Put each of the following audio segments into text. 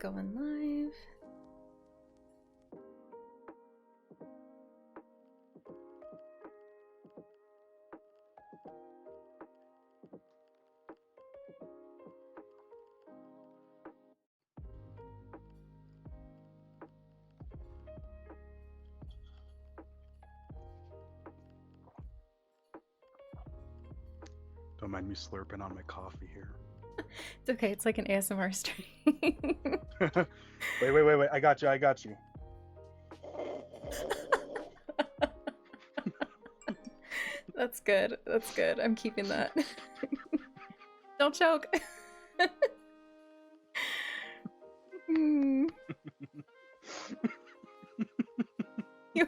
going live. Don't mind me slurping on my coffee here. It's okay. It's like an ASMR stream. Wait. I got you. That's good. That's good. I'm keeping that. Don't choke. You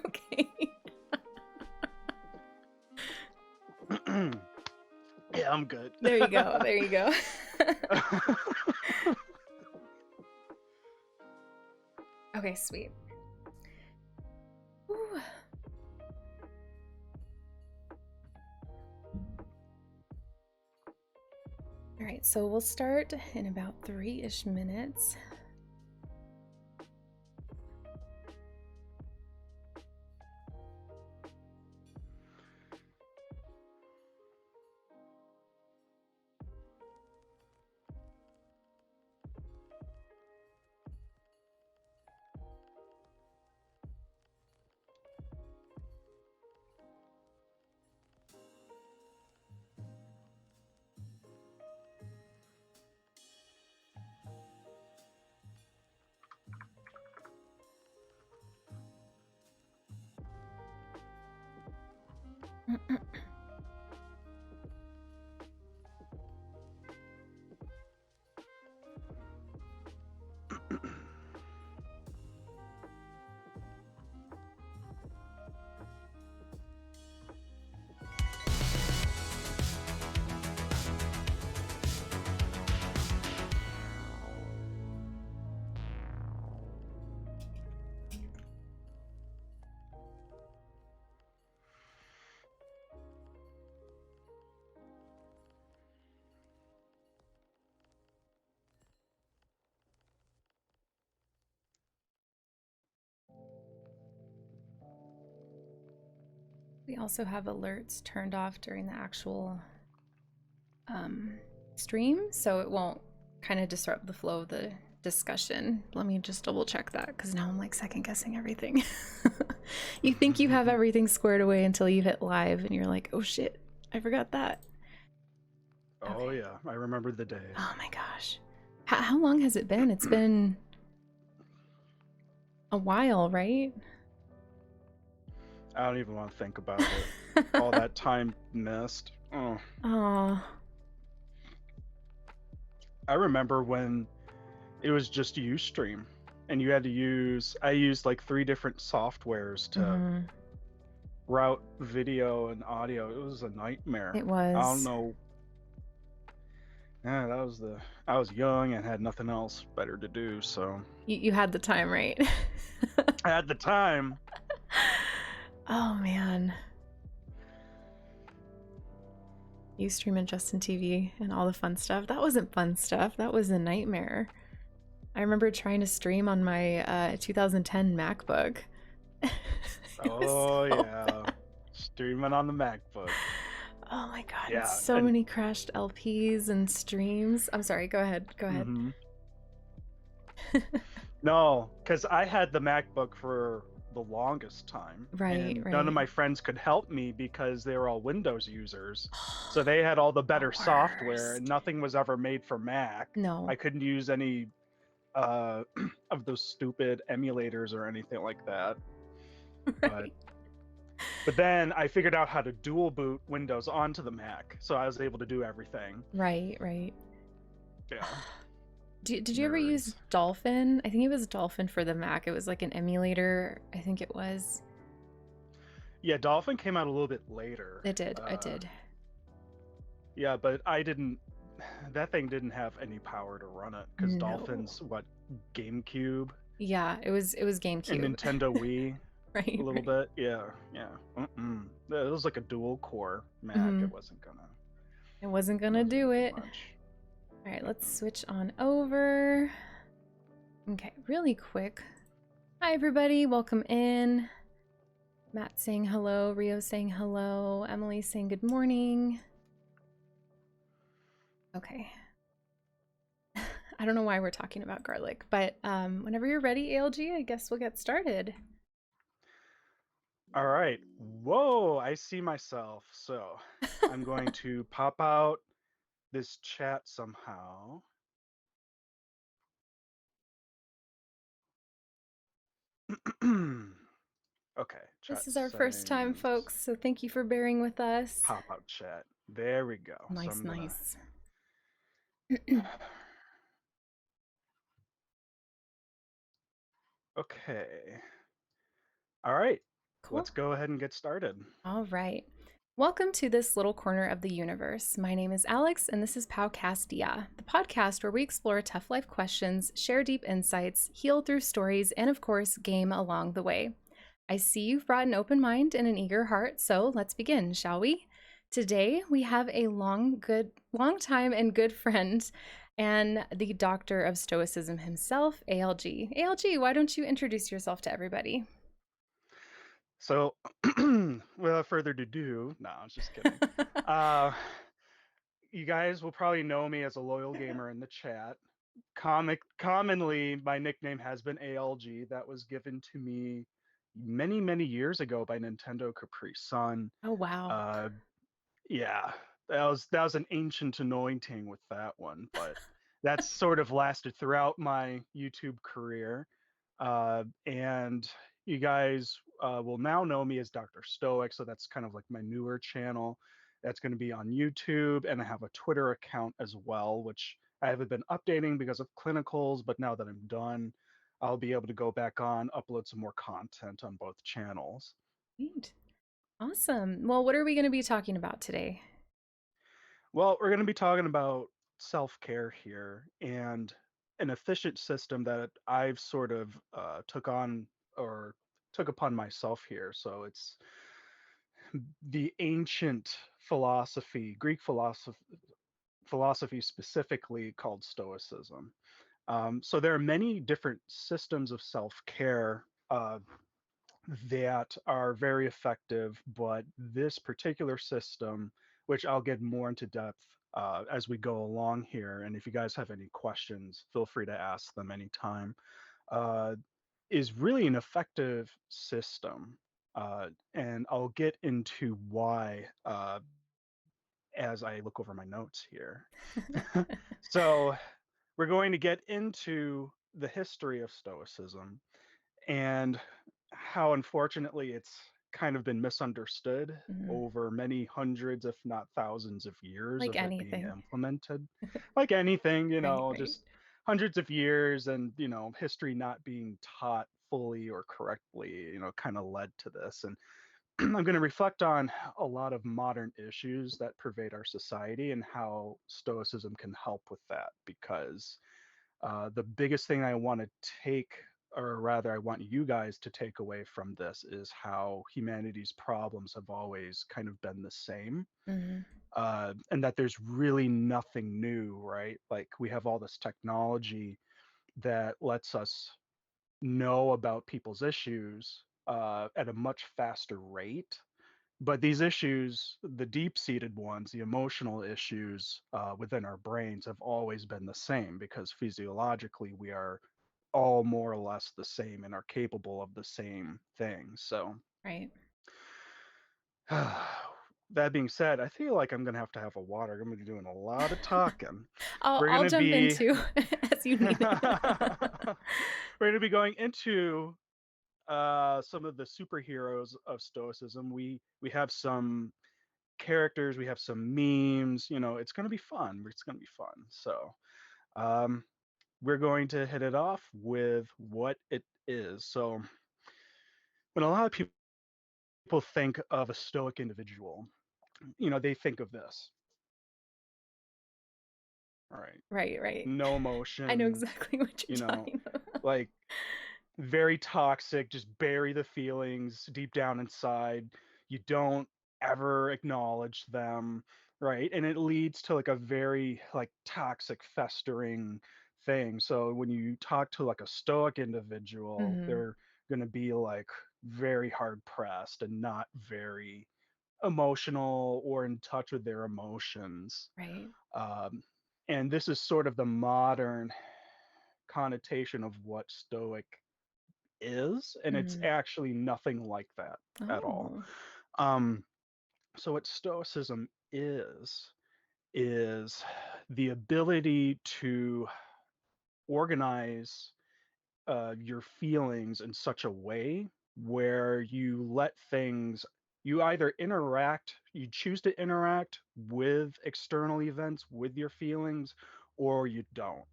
okay? Yeah, I'm good. There you go. There you go. Okay, sweet. Ooh. All right, so we'll start in about 3-ish minutes. We also have alerts turned off during the actual stream, so it won't kind of disrupt the flow of the discussion. Let me just double check that, because now I'm like second guessing everything. You think you have everything squared away until you hit live and you're like, oh shit, I forgot that. Oh okay. Yeah, I remember the day. Oh my gosh. How long has it been? It's been a while, right? I don't even want to think about it. All that time missed. Oh. I remember when it was just Ustream, and you had to use. I used like 3 different softwares to route video and audio. It was a nightmare. It was. I don't know. Yeah, that was the. I was young and had nothing else better to do, so. You had the time, right? I had the time. Oh man. Ustream and Justin TV and all the fun stuff. That wasn't fun stuff. That was a nightmare. I remember trying to stream on my 2010 MacBook. Oh yeah. Bad. Streaming on the MacBook. Oh my god. Yeah, so many crashed LPs and streams. I'm sorry, go ahead. No, because I had the MacBook for the longest time. Right. None of my friends could help me because they were all Windows users. So they had all the better software, and nothing was ever made for Mac. No. I couldn't use any of those stupid emulators or anything like that. Right. But then I figured out how to dual boot Windows onto the Mac, so I was able to do everything. Right. Yeah. Did you ever use Dolphin? I think it was Dolphin for the Mac. It was like an emulator. I think it was. Yeah, Dolphin came out a little bit later. It did. It did. Yeah, but I didn't. That thing didn't have any power to run it because Dolphin's what, GameCube? Yeah, it was GameCube. And Nintendo Wii. Right. A little bit. Yeah. It was like a dual core Mac. It wasn't gonna. do it. Much. All right, let's switch on over. Okay, really quick. Hi, everybody. Welcome in. Matt saying hello. Rio saying hello. Emily saying good morning. Okay. I don't know why we're talking about garlic, but whenever you're ready, ALG, I guess we'll get started. All right. Whoa, I see myself. So I'm going to pop out this chat somehow. Okay, chat This is our first time, settings, folks, so thank you for bearing with us. pop out chat. There we go. So Nice, I'm gonna. nice. Okay. All right. Cool. Let's go ahead and get started. All right. Welcome to this little corner of the universe. My name is Alex, and this is Powcastyea, the podcast where we explore tough life questions, share deep insights, heal through stories, and of course, game along the way. I see you've brought an open mind and an eager heart, so let's begin, shall we? Today, we have a long time and good friend and the doctor of Stoicism himself, ALG. ALG, why don't you introduce yourself to everybody? So, without further ado, no, I was just kidding. Uh, you guys will probably know me as a loyal gamer in the chat. Commonly, my nickname has been ALG. That was given to me many, many years ago by Nintendo Capri Sun. Oh, wow. Uh, yeah, that was an ancient anointing with that one, but that's sort of lasted throughout my YouTube career. And you guys will now know me as Dr. Stoic, so that's kind of like my newer channel. That's going to be on YouTube, and I have a Twitter account as well, which I haven't been updating because of clinicals, but now that I'm done, I'll be able to go back on, upload some more content on both channels. Neat. Awesome. Well, what are we going to be talking about today? Well, we're going to be talking about self-care here and an efficient system that I've sort of took on or took upon myself here. So it's the ancient philosophy, Greek philosophy specifically called Stoicism. So there are many different systems of self-care that are very effective, but this particular system, which I'll get more into depth as we go along here, and if you guys have any questions, feel free to ask them anytime, uh, is really an effective system. And I'll get into why as I look over my notes here. So we're going to get into the history of Stoicism and how unfortunately it's kind of been misunderstood Mhm. over many hundreds, if not thousands of years Like of it being anything. implemented. Like anything, Right, right. just hundreds of years and, history not being taught fully or correctly, kind of led to this. And I'm going to reflect on a lot of modern issues that pervade our society and how Stoicism can help with that because the biggest thing I want to take, or rather, I want you guys to take away from this is how humanity's problems have always kind of been the same. Mhm. And that there's really nothing new, right? Like we have all this technology that lets us know about people's issues at a much faster rate, but these issues, the deep-seated ones, the emotional issues within our brains have always been the same because physiologically we are all more or less the same and are capable of the same things. So Right. that being said, I feel like I'm going to have a water. I'm going to be doing a lot of talking. We're going I'll to jump in be too as you need it. we're going to be going into some of the superheroes of Stoicism. We have some characters, we have some memes, it's going to be fun. It's going to be fun. So, um, we're going to hit it off with what it is. So, when a lot of people think of a stoic individual, they think of this. All right. Right, right. No I know emotions, exactly what you you're know, talking about. like very toxic, just bury the feelings deep down inside. You don't ever acknowledge them, right? And it leads to like a very like toxic festering thing. So when you talk to like a Stoic individual, Mm-hmm. they're going to be like very hard pressed and not very emotional or in touch with their emotions. Right. Um, and this is sort of the modern connotation of what Stoic is, and it's Mm. actually nothing like that at all. Oh. Um, so what Stoicism is the ability to organize your feelings in such a way where you let things, you either interact, you choose to interact with external events with your feelings, or you don't.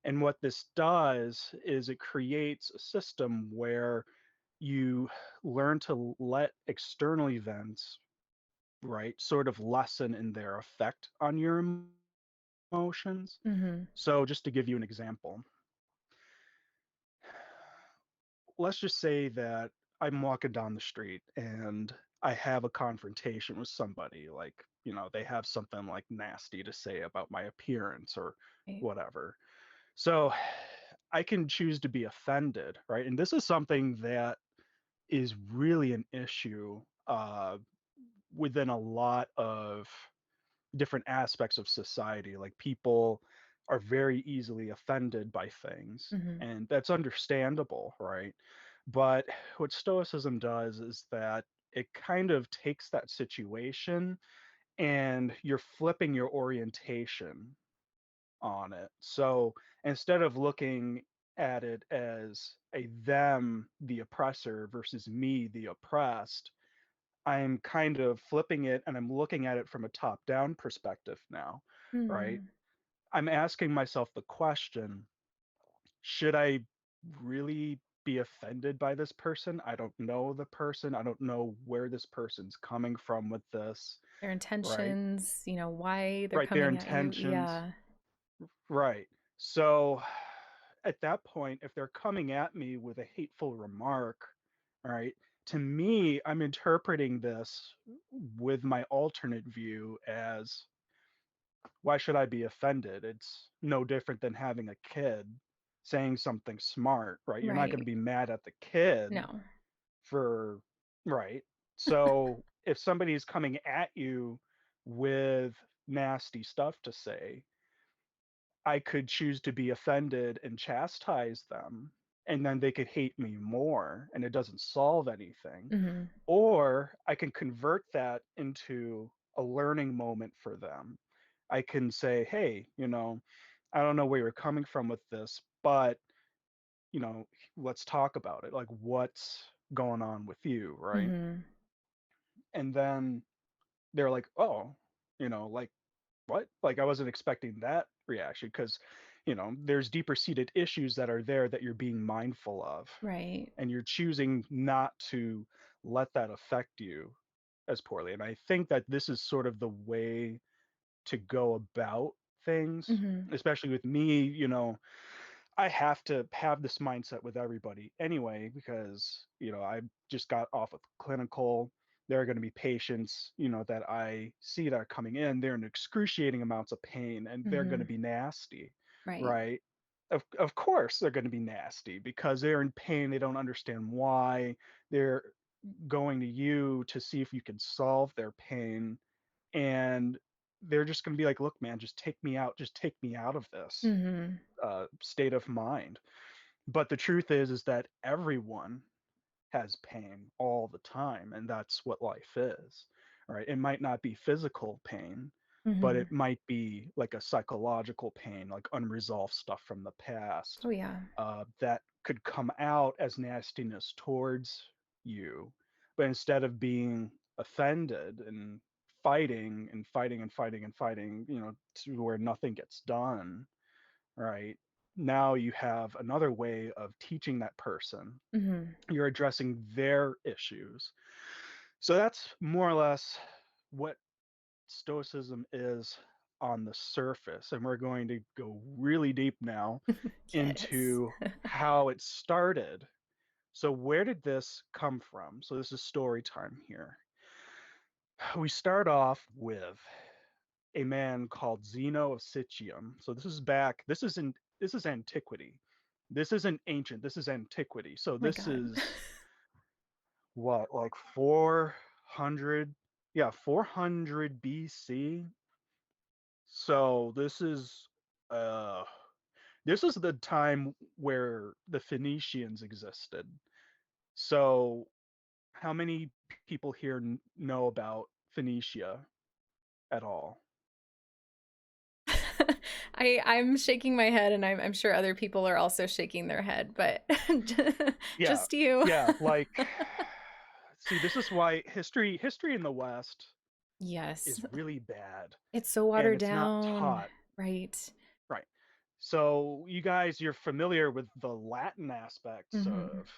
And what this does is it creates a system where you learn to let external events, right, sort of lessen in their effect on your emotions. Mm-hmm. So, just to give you an example, let's just say that I'm walking down the street and I have a confrontation with somebody, like, they have something like nasty to say about my appearance or Right. whatever. So, I can choose to be offended, right? And this is something that is really an issue within a lot of different aspects of society. Like people are very easily offended by things, Mm-hmm. and that's understandable, right? But what Stoicism does is that it kind of takes that situation and you're flipping your orientation on it. So instead of looking at it as a them, the oppressor, versus me, the oppressed, I'm kind of flipping it and I'm looking at it from a top down perspective now, right? Mm. I'm asking myself the question, should I really be offended by this person? I don't know the person. I don't know where this person's coming from with this, Their right? intentions, why they're Right, their coming at you. intentions. Yeah. Right. So at that point, if they're coming at me with a hateful remark, all right, to me, I'm interpreting this with my alternate view as, why should I be offended? It's no different than having a kid saying something smart, right? You're not going to Right. be mad at the kid No. for, right? So if somebody's coming at you with nasty stuff to say, I could choose to be offended and chastise them, and then they could hate me more, and it doesn't solve anything. Mm-hmm. Or I can convert that into a learning moment for them. I can say, hey, I don't know where you're coming from with this, but, you know, let's talk about it. Like, what's going on with you, right? Mm-hmm. And then they're like, oh, like, what? Like I wasn't expecting that reaction because, there's deeper seated issues that are there that you're being mindful of, Right. and you're choosing not to let that affect you as poorly. And I think that this is sort of the way to go about things, Mm-hmm. especially with me. I have to have this mindset with everybody anyway because, I just got off of clinical. There are going to be patients, that I see that are coming in. They're in excruciating amounts of pain and they're going to Mm-hmm. be nasty, Right. right? Of course they're going to be nasty because they're in pain. They don't understand why. They're going to you to see if you can solve their pain. And they're just going to be like, look, man, just take me out. Just take me out of this Mm-hmm. state of mind. But the truth is that everyone has pain all the time, and that's what life is, right? It might not be physical pain, but Mm-hmm. it might be like a psychological pain, like unresolved stuff from the past Oh yeah. that could come out as nastiness towards you. But instead of being offended and fighting and fighting and fighting and fighting, to where nothing gets done, right? Now you have another way of teaching that person. Mm-hmm. You're addressing their issues. So that's more or less what Stoicism is on the surface. And we're going to go really deep now Yes. into how it started. So, where did this come from? So, this is story time here. We start off with a man called Zeno of Citium. So, this is in antiquity. This isn't ancient. This is antiquity. So My this God. is what, like 400, yeah, 400 BC. So uh this is the time where the Phoenicians existed. So how many people here know about Phoenicia at all? I'm shaking my head, and I'm sure other people are also shaking their head, but Yeah. just you. Yeah, like see, this is why history in the West Yes. is really bad It's so and watered it's not down. taught. Right. Right. So you guys, you're familiar with the Latin aspects Hmm. of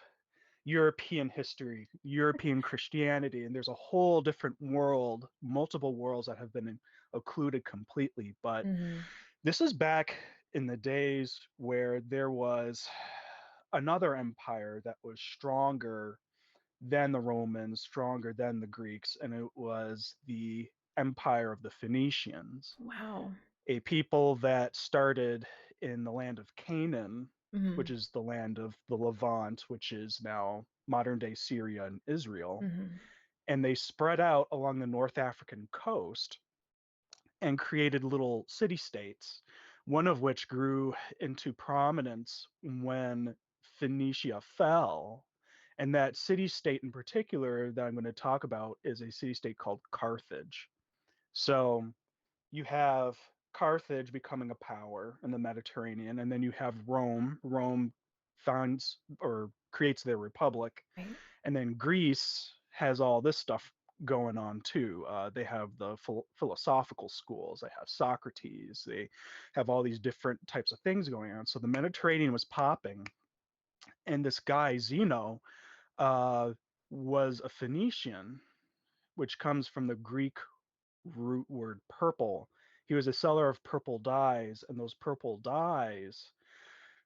European history, European Christianity, and there's a whole different world, multiple worlds that have been occluded completely. But Hmm. this is back in the days where there was another empire that was stronger than the Romans, stronger than the Greeks, and it was the empire of the Phoenicians, Wow. a people that started in the land of Canaan, which Hmm. is the land of the Levant, which is now modern day Syria and Israel. Hmm. And they spread out along the North African coast and created little city states, one of which grew into prominence when Phoenicia fell. And that city state in particular that I'm going to talk about is a city state called Carthage. So you have Carthage becoming a power in the Mediterranean, and then you have Rome. Rome founds or creates their republic, Right. and then Greece has all this stuff going on too. They have the philosophical schools. They have Socrates. They have all these different types of things going on. So the Mediterranean was popping, and this guy Zeno uh, was a Phoenician, which comes from the Greek root word purple. He was a seller of purple dyes, and those purple dyes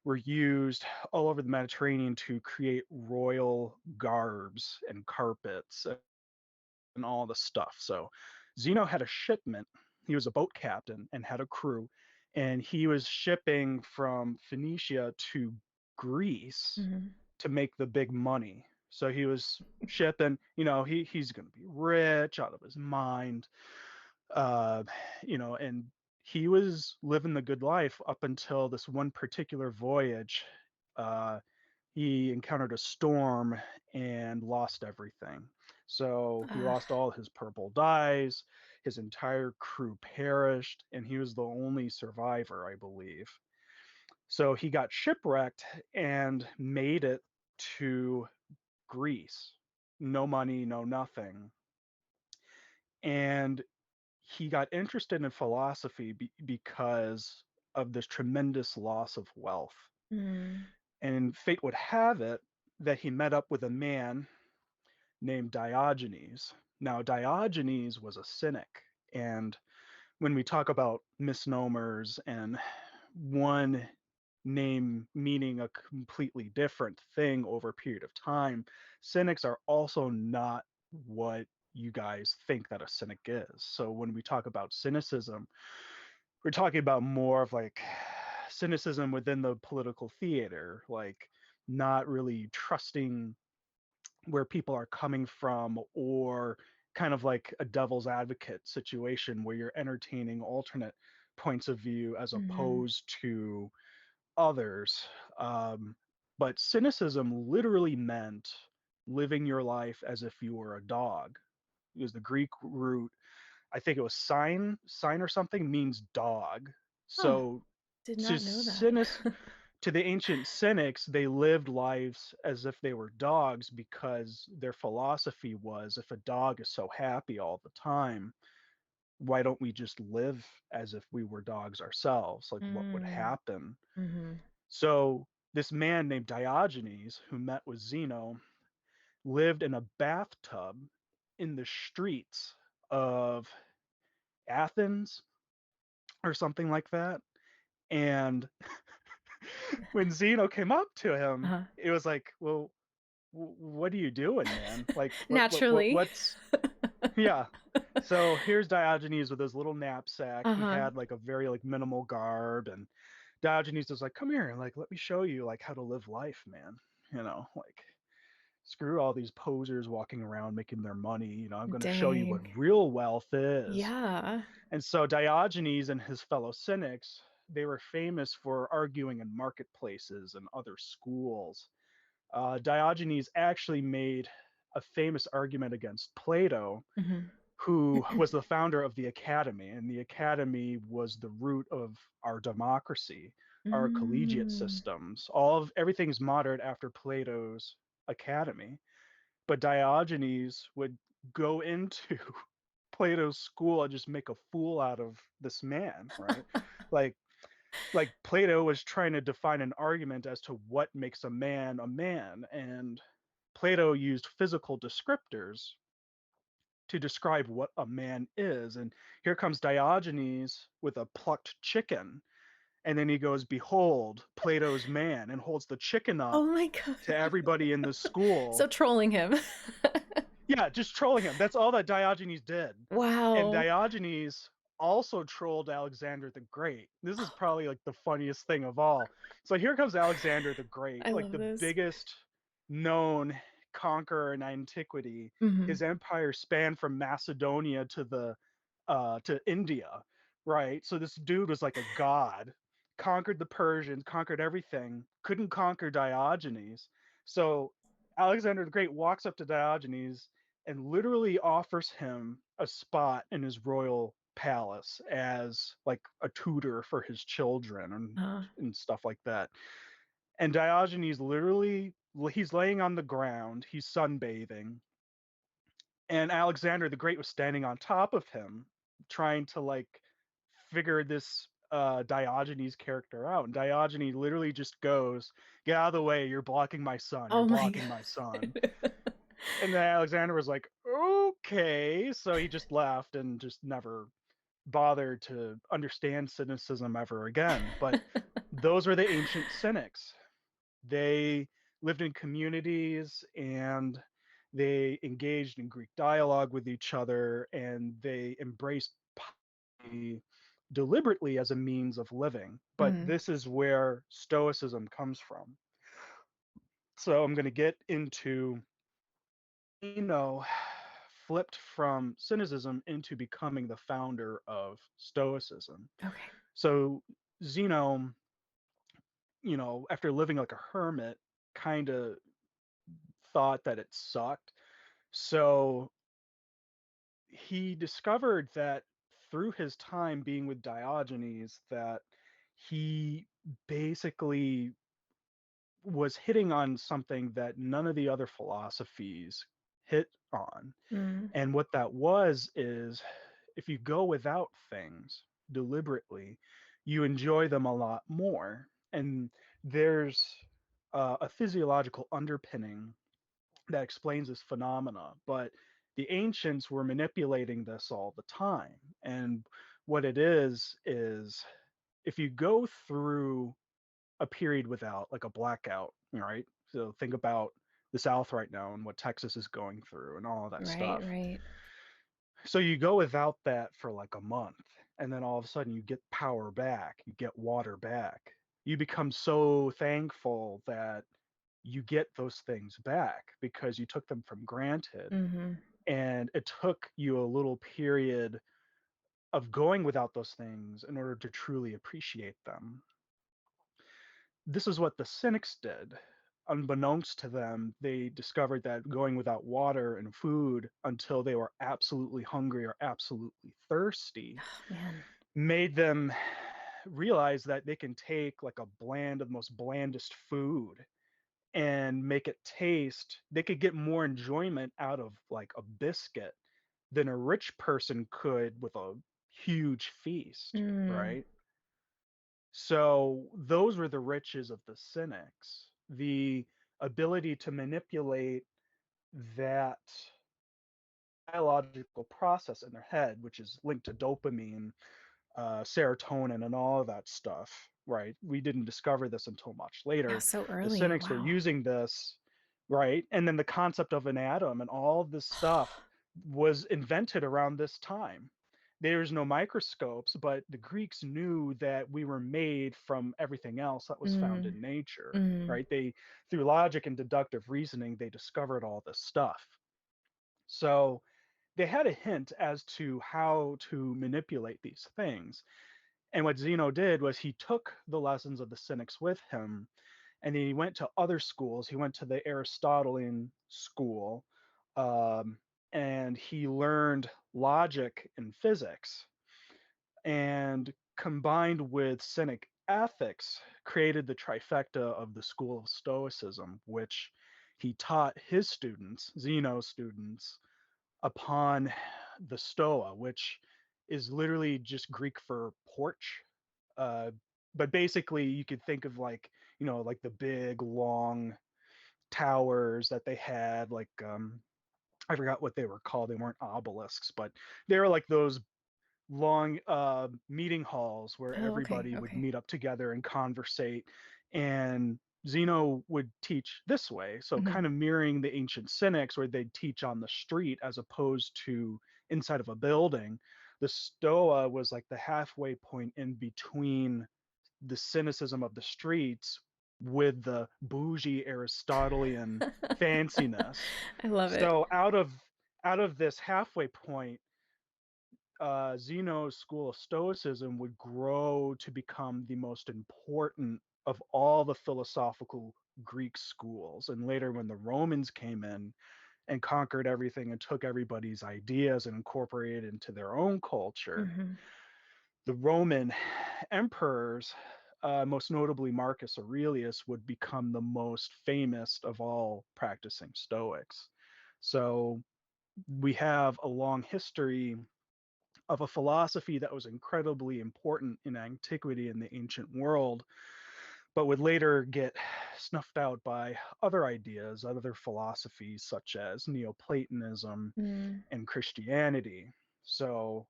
were used all over the Mediterranean to create royal garbs and carpets and all the stuff. So Zeno had a shipment. He was a boat captain and had a crew, and he was shipping from Phoenicia to Greece Hmm. to make the big money. So he was shipping, he's going to be rich out of his mind, uh, and he was living the good life up until this one particular voyage. Uh, he encountered a storm and lost everything. So he lost all his purple dyes, his entire crew perished, and he was the only survivor, I believe. So he got shipwrecked and made it to Greece. No money, no nothing. And he got interested in philosophy because of this tremendous loss of wealth. Mm. And fate would have it that he met up with a man named Diogenes. Now, Diogenes was a cynic. And when we talk about misnomers and one name meaning a completely different thing over a period of time, cynics are also not what you guys think that a cynic is. So when we talk about cynicism, we're talking about more of like cynicism within the political theater, like not really trusting where people are coming from, or kind of like a devil's advocate situation where you're entertaining alternate points of view as Hmm. opposed to others. Um, but cynicism literally meant living your life as if you were a dog. It was the Greek root. I think it was sign or something means dog. Huh. So Did to not know that. cynic to the ancient cynics, they lived lives as if they were dogs because their philosophy was, if a dog is so happy all the time, why don't we just live as if we were dogs ourselves? Like, what would Mm. happen? Hmm. So, this man named Diogenes, who met with Zeno, lived in a bathtub in the streets of Athens or something like that. And when Zeno came up to him, Uh-huh. it was like, well, what are you doing, man? Like, Naturally. what's, yeah. So here's Diogenes with his little knapsack. He Uh-huh. had like a very like minimal garb, and Diogenes is like, come here, and like, let me show you like how to live life, man. Like, screw all these posers walking around making their money. I'm going to show you what Dang. real wealth is. Yeah. And so Diogenes and his fellow cynics, they were famous for arguing in marketplaces and other schools. Diogenes actually made a famous argument against Plato, Hmm. who was the founder of the academy, and the academy was the root of our democracy, our collegiate Mm. systems. Everything's modeled after Plato's academy. But Diogenes would go into Plato's school and just make a fool out of this man, right? like like Plato was trying to define an argument as to what makes a man, and Plato used physical descriptors to describe what a man is. And here comes Diogenes with a plucked chicken, and then he goes, "Behold, Plato's man," and holds the chicken up Oh my god. to everybody in the So school. trolling him. Yeah, just trolling him. That's all that Diogenes did. And Wow. Diogenes also trolled Alexander the Great. This is probably like the funniest thing of all. So here comes Alexander the Great, I like love the this. biggest known conqueror in antiquity. Hmm. His empire spanned from Macedonia to India, right? So this dude was like a god, conquered the Persians, conquered everything, couldn't conquer Diogenes. So Alexander the Great walks up to Diogenes and literally offers him a spot in his royal palace as like a tutor for his children and stuff like that. And Diogenes literally, he's laying on the ground, he's sunbathing, and Alexander the Great was standing on top of him, trying to like figure this Diogenes character out. And Diogenes literally just goes, "Get out of the way! You're blocking my son. You're Oh my blocking my son." god. And then Alexander was like, "Okay," so he just left and just never bothered to understand cynicism ever again. But those were the ancient cynics. They lived in communities, and they engaged in Greek dialogue with each other, and they embraced poverty deliberately as a means of living. But Mm. this is where Stoicism comes from. So I'm going to get into, flipped from cynicism into becoming the founder of Stoicism. Okay. So Zeno, after living like a hermit, kind of thought that it sucked. So he discovered that through his time being with Diogenes, that he basically was hitting on something that none of the other philosophies hit on. Mm. And what that was is, if you go without things deliberately, you enjoy them a lot more. And there's a physiological underpinning that explains this phenomena. But the ancients were manipulating this all the time. And what it is if you go through a period without, like a blackout, right? So think about the South right now and what Texas is going through and all of that Right, stuff. right. So you go without that for like a month, and then all of a sudden you get power back, you get water back. You become so thankful that you get those things back because you took them from granted. Hmm. And it took you a little period of going without those things in order to truly appreciate them. This is what the Cynics did. Unbeknownst to them, they discovered that going without water and food until they were absolutely hungry or absolutely thirsty Oh, man. made them realize that they can take like a bland of the most blandest food and make it taste. They could get more enjoyment out of like a biscuit than a rich person could with a huge feast, Mm. right? So those were the riches of the cynics, the ability to manipulate that biological process in their head, which is linked to dopamine, serotonin, and all of that stuff, right? We didn't discover this until much Yeah, later. so The early. cynics were Wow. using this, right? And then the concept of an atom and all of this stuff was invented around this time. there's no microscopes, but the Greeks knew that we were made from everything else that was found Mm. in nature, Mm. right? They, through logic and deductive reasoning, they discovered all this stuff. So they had a hint as to how to manipulate these things. And what Zeno did was he took the lessons of the Cynics with him and he went to other schools. He went to the Aristotelian school, um, and he learned logic and physics, and combined with Cynic ethics, created the trifecta of the school of Stoicism, which he taught his students, Zeno's students, upon the Stoa, which is literally just Greek for porch. Uh, but basically, you could think of like, like the big long towers that they had, like I forgot what they were called. They weren't obelisks, but they were like those long meeting halls where Oh, okay. everybody would Okay. meet up together and conversate. And Zeno would teach this way, so Hmm. kind of mirroring the ancient Cynics, where they'd teach on the street as opposed to inside of a building. The Stoa was like the halfway point in between the cynicism of the streets with the bougie Aristotelian fanciness. I love it. So out of this halfway point, Zeno's school of Stoicism would grow to become the most important of all the philosophical Greek schools. And later, when the Romans came in and conquered everything and took everybody's ideas and incorporated into their own culture, Hmm. the Roman emperors, most notably Marcus Aurelius, would become the most famous of all practicing Stoics. So we have a long history of a philosophy that was incredibly important in antiquity in the ancient world, but would later get snuffed out by other ideas, other philosophies such as Neoplatonism Mm. and Christianity. So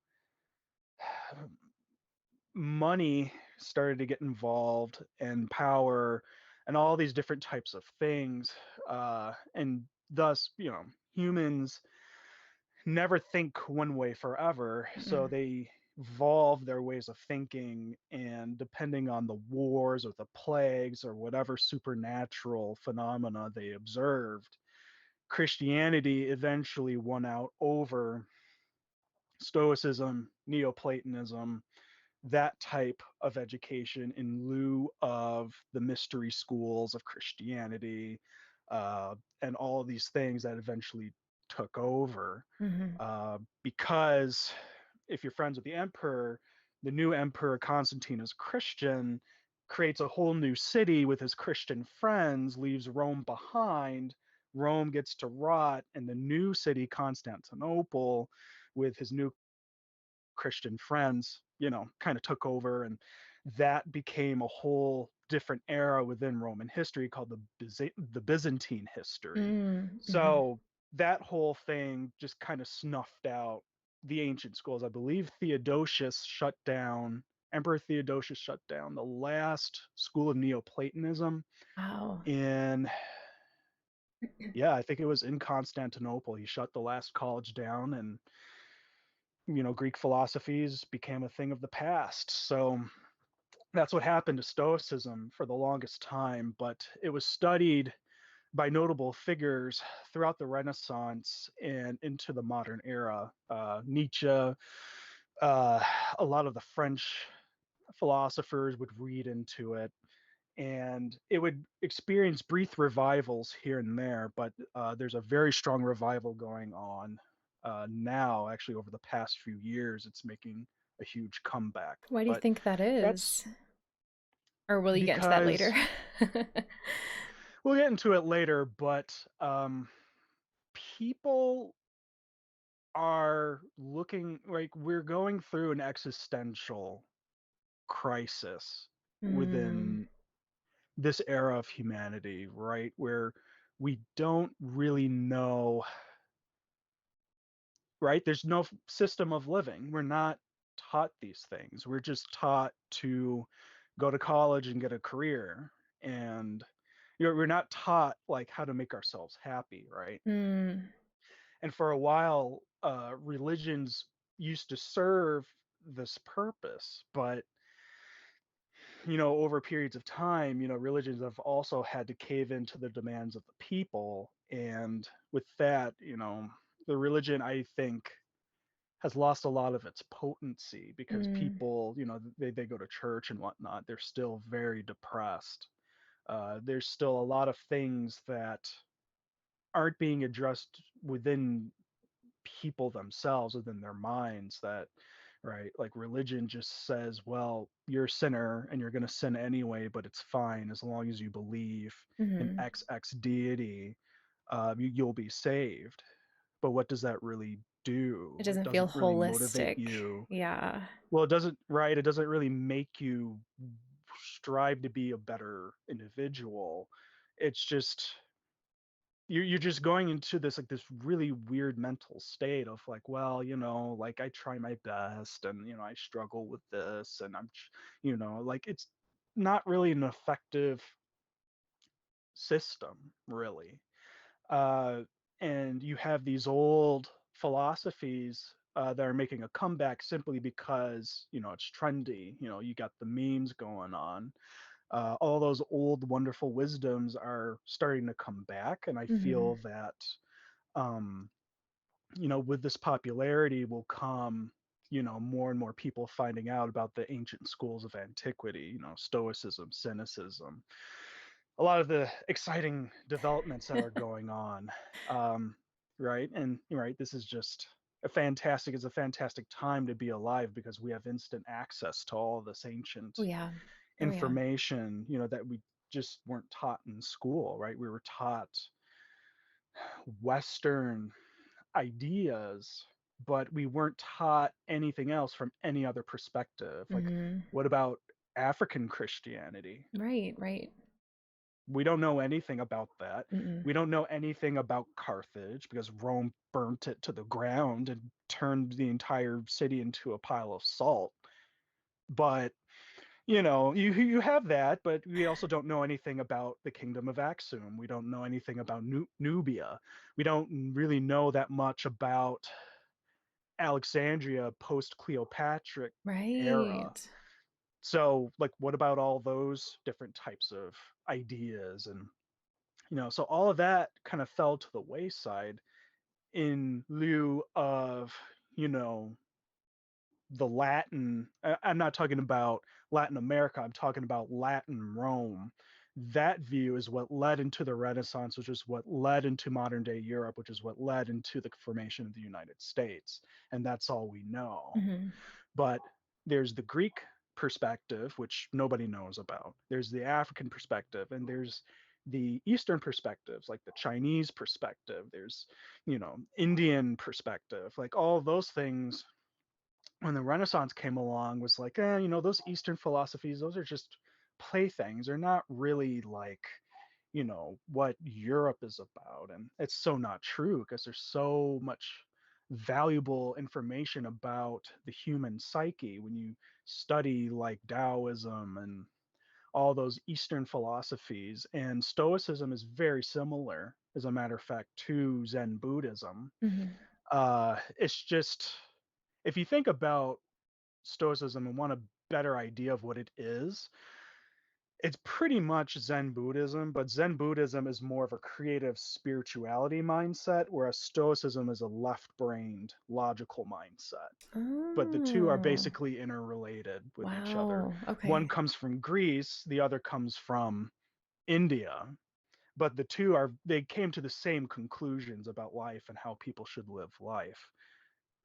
money started to get involved and power and all these different types of things. And thus, humans never think one way forever. So Mm. they evolve their ways of thinking, and depending on the wars or the plagues or whatever supernatural phenomena they observed, Christianity eventually won out over Stoicism, Neoplatonism, that type of education in lieu of the mystery schools of Christianity, and all of these things that eventually took over. Hmm. Because if you're friends with the emperor, the new emperor Constantine is Christian, creates a whole new city with his Christian friends, leaves Rome behind. Rome gets to rot, and the new city, Constantinople, with his new Christian friends, kind of took over, and that became a whole different era within Roman history called the Byzantine history. Mm. Hmm. So that whole thing just kind of snuffed out the ancient schools. I believe Emperor Theodosius shut down the last school of Neoplatonism Wow. in, yeah, I think it was in Constantinople. He shut the last college down, and Greek philosophies became a thing of the past. So that's what happened to Stoicism for the longest time, but it was studied by notable figures throughout the Renaissance and into the modern era. Nietzsche, a lot of the French philosophers would read into it, and it would experience brief revivals here and there, but there's a very strong revival going on now. Actually, over the past few years, it's making a huge comeback. Why do you But think that that's is? Or will you get into that because later? we'll get into it later, but people are looking like we're going through an existential crisis Mm. within this era of humanity, right? Where we don't really know, right? There's no system of living. We're not taught these things. We're just taught to go to college and get a career. And we're not taught like how to make ourselves happy, right? Mm. And for a while, religions used to serve this purpose, but over periods of time, religions have also had to cave into the demands of the people. And with that, the religion, I think, has lost a lot of its potency because Mm, people, they go to church and whatnot. They're still very depressed. There's still a lot of things that aren't being addressed within people themselves, within their minds, that right, like religion just says, well, you're a sinner and you're going to sin anyway, but it's fine as long as you believe in hmm. XX deity, you'll be saved. But what does that really It do? It doesn't feel doesn't really motivate holistic. you. Yeah. Well, it doesn't, right, it doesn't really make you strive to be a better individual. It's just you're just going into this, like, this really weird mental state of like, well, like, I try my best, and I struggle with this, and like, it's not really an effective system, really. uh and you have these old philosophies that are making a comeback simply because it's trendy. You got the memes going on. All those old wonderful wisdoms are starting to come back, and I Hmm. feel that um, with this popularity will come, more and more people finding out about the ancient schools of antiquity, Stoicism, Cynicism, a lot of the exciting developments that are going on. Um, right. And, right, this is just it's a fantastic time to be alive because we have instant access to all this ancient Oh yeah. Oh yeah. information, that we just weren't taught in school, right? We were taught Western ideas, but we weren't taught anything else from any other perspective. Like, Hmm. what about African Christianity? Right, right. We don't know anything about that. Mm-mm. We don't know anything about Carthage because Rome burnt it to the ground and turned the entire city into a pile of salt. But you have that, but we also don't know anything about the kingdom of Axum. We don't know anything about Nubia. We don't really know that much about Alexandria post Cleopatra era. Right. So, like, what about all those different types of ideas? And, so all of that kind of fell to the wayside in lieu of, you know, the Latin. I'm not talking about Latin America, I'm talking about Latin Rome. That view is what led into the Renaissance, which is what led into modern day Europe, which is what led into the formation of the United States. And that's all we know. Hmm. But there's the Greek perspective, which nobody knows about. There's the African perspective, and there's the Eastern perspectives, like the Chinese perspective. There's, Indian perspective. Like, all of those things, when the Renaissance came along, was like, those Eastern philosophies, those are just playthings. They're not really like, what Europe is about. And it's so not true because there's so much valuable information about the human psyche when you study like Taoism and all those Eastern philosophies. And Stoicism is very similar, as a matter of fact, to Zen Buddhism. Hmm. It's just, if you think about Stoicism and want a better idea of what it is, it's pretty much Zen Buddhism, but Zen Buddhism is more of a creative spirituality mindset, whereas Stoicism is a left brained logical mindset. But the two are Oh, basically interrelated with each other. wow. One Okay. comes from Greece, the other comes from India. But the two they came to the same conclusions about life and how people should live life.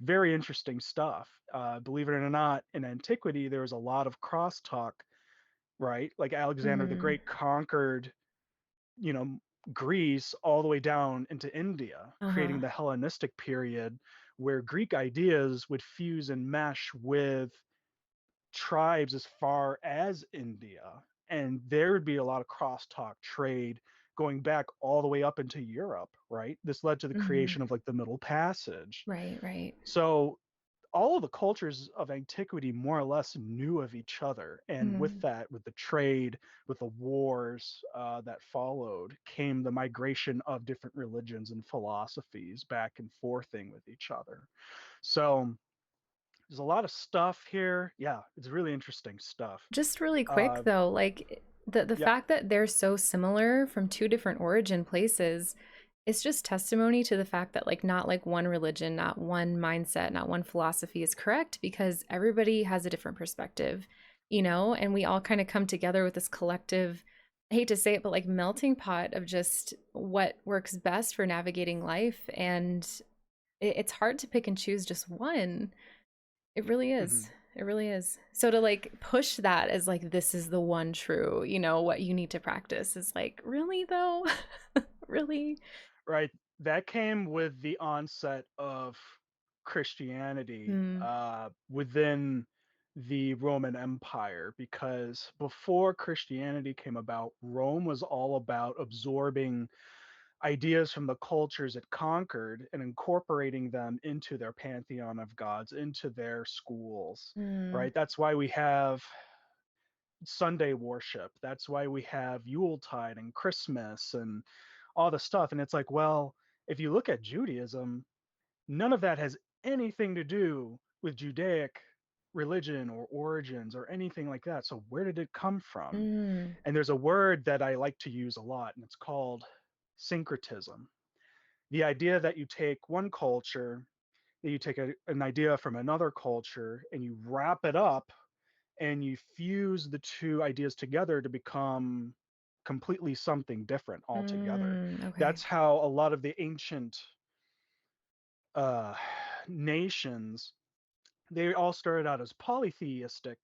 Very interesting stuff. Believe it or not, in antiquity, there was a lot of crosstalk, right? Like, Alexander the Hmm. Great conquered, you know, Greece all the way down into India, Uh-huh. creating the Hellenistic period where Greek ideas would fuse and mesh with tribes as far as India. And there would be a lot of crosstalk trade going back all the way up into Europe, right? This led to the Hmm. creation of like the Middle Passage. Right, right. So all of the cultures of antiquity more or less knew of each other. And with Hmm. that, with the trade, with the wars that followed, came the migration of different religions and philosophies back and forthing with each other. So there's a lot of stuff here. Yeah, it's really interesting stuff. Just really quick Uh, though, like the yeah. fact that they're so similar from two different origin places, it's just testimony to the fact that like not like one religion, not one mindset, not one philosophy is correct because everybody has a different perspective, you know, and we all kind of come together with this collective, I hate to say it, but like melting pot of just what works best for navigating life. And it's hard to pick and choose just one. It really is. Mhm. It really is. So to like push that as like this is the one true, you know, what you need to practice is like, really though? Really? Right. That came with the onset of Christianity Mm. within the Roman Empire, because before Christianity came about, Rome was all about absorbing ideas from the cultures it conquered and incorporating them into their pantheon of gods, into their schools, Mm. right? That's why we have Sunday worship. That's why we have Yuletide and Christmas and all the stuff. And it's like, well, if you look at Judaism, none of that has anything to do with Judaic religion or origins or anything like that. So where did it come from? Mm. And there's a word that I like to use a lot, and it's called syncretism. The idea that you take one culture, that you take an idea from another culture, and you wrap it up and you fuse the two ideas together to become completely something different altogether. Mm. Okay. That's how a lot of the ancient uh, nations, they all started out as polytheistic.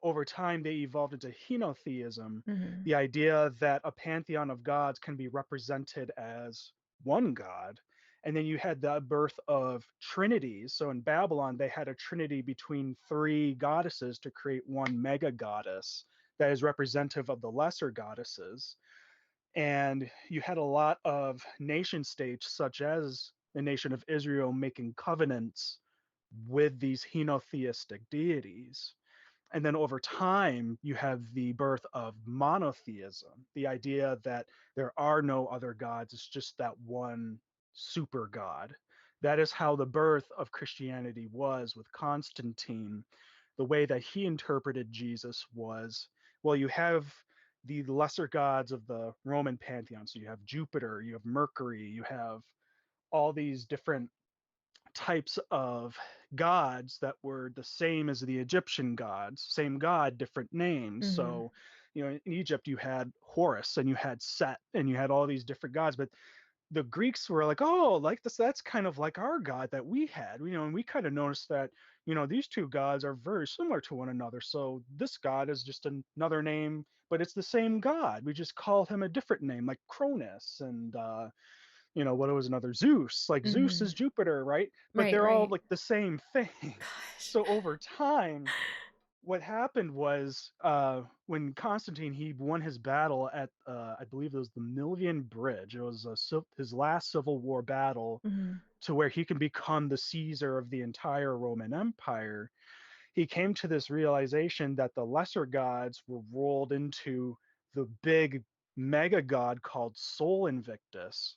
Over time, they evolved into henotheism, Mm-hmm. the idea that a pantheon of gods can be represented as one god. And then you had the birth of trinities. So in Babylon, they had a trinity between three goddesses to create one mega goddess that is representative of the lesser goddesses. And you had a lot of nation states, such as the nation of Israel, making covenants with these henotheistic deities. And then over time, you have the birth of monotheism, the idea that there are no other gods, it's just that one super god. That is how the birth of Christianity was with Constantine. The way that he interpreted Jesus was, well, you have the lesser gods of the Roman pantheon. So you have Jupiter, you have Mercury, you have all these different types of gods that were the same as the Egyptian gods, same god, different names. Mm-hmm. So, in Egypt, you had Horus and you had Set and you had all these different gods, but the Greeks were like, oh, like this, that's kind of like our god that we had, and we kind of noticed that, these two gods are very similar to one another. So this god is just another name, but it's the same god. We just call him a different name, like Cronus and, what was another Zeus? Like Zeus Mm-hmm. is Jupiter, right? But Right, they're all right. like the same thing. Gosh. So over time, what happened was when Constantine he won his battle at I believe it was the Milvian Bridge. It was his last civil war battle Mm-hmm. to where he can become the Caesar of the entire Roman Empire. He came to this realization that the lesser gods were rolled into the big mega god called Sol Invictus,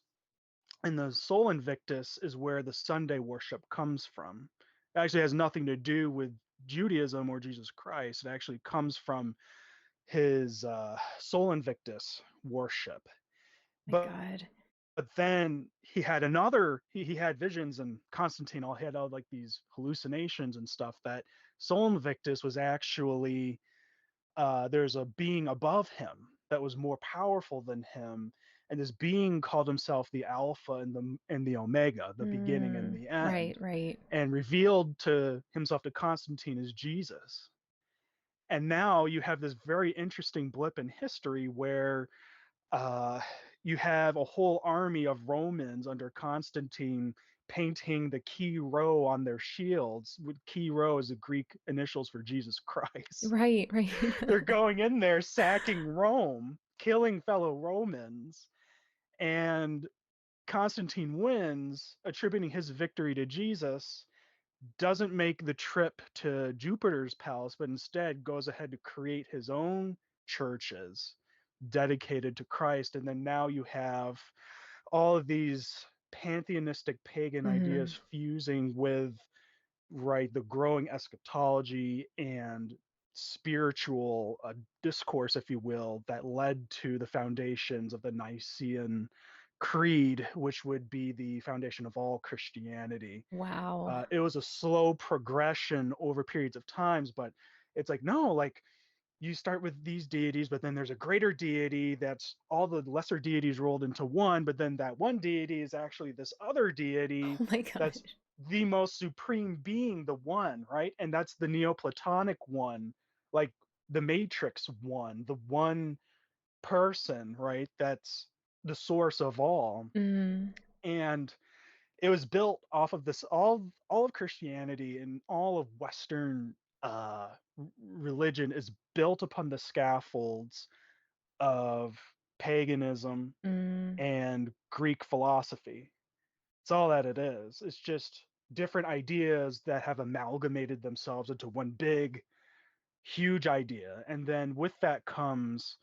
and the Sol Invictus is where the Sunday worship comes from. It actually has nothing to do with Judaism or Jesus Christ. It actually comes from his Sol Invictus worship. My But God. but then he had another. He had visions, and Constantine all had all like these hallucinations and stuff that Sol Invictus was actually there's a being above him that was more powerful than him, and this being called himself the Alpha and the Omega, the beginning and Mm. the Right, end, right. and revealed to himself to Constantine as Jesus. And now you have this very interesting blip in history where uh, you have a whole army of Romans under Constantine painting the Chi Rho on their shields. With Chi Rho is the Greek initials for Jesus Christ. Right, right. They're going in there sacking Rome, killing fellow Romans, and Constantine wins, attributing his victory to Jesus, doesn't make the trip to Jupiter's palace, but instead goes ahead to create his own churches dedicated to Christ. And then now you have all of these pantheistic pagan Mm-hmm. ideas fusing with right, the growing eschatology and spiritual discourse, if you will, that led to the foundations of the Nicene Creed, which would be the foundation of all Christianity. Wow. It was a slow progression over periods of times, but it's like, no, like you start with these deities, but then there's a greater deity that's all the lesser deities rolled into one, but then that one deity is actually this other deity Oh my god. that's the most supreme being, the one, right? And that's the Neoplatonic one, like the Matrix one, the one person, right? That's the source of all. Mm, And it was built off of this all of Christianity and all of Western religion is built upon the scaffolds of paganism mm, and Greek philosophy. It's all that it is. It's just different ideas that have amalgamated themselves into one big, huge idea. And then with that comes,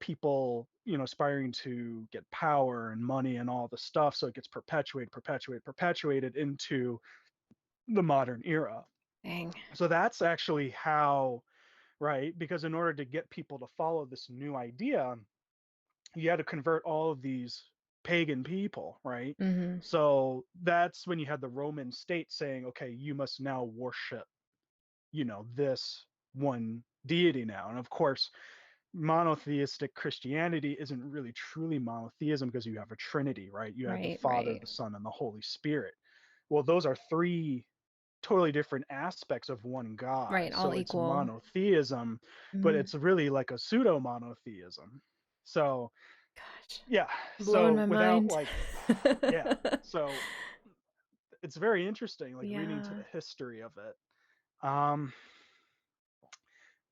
people, aspiring to get power and money and all the stuff. So it gets perpetuated into the modern era. dang. So that's actually how, right? Because in order to get people to follow this new idea, you had to convert all of these pagan people, right? Mm-hmm. So that's when you had the Roman state saying, okay, you must now worship, this one deity now. And of course, monotheistic Christianity isn't really truly monotheism because you have a trinity, right? You have the Right, Father, right. the Son, and the Holy Spirit. Well, those are three totally different aspects of one God. Right, all So it's equal. monotheism, but Mm, it's really like a pseudo monotheism. So, gosh. yeah. Blowing So my without mind. like, yeah. So it's very interesting, like reading to Yeah. the history of it. Um,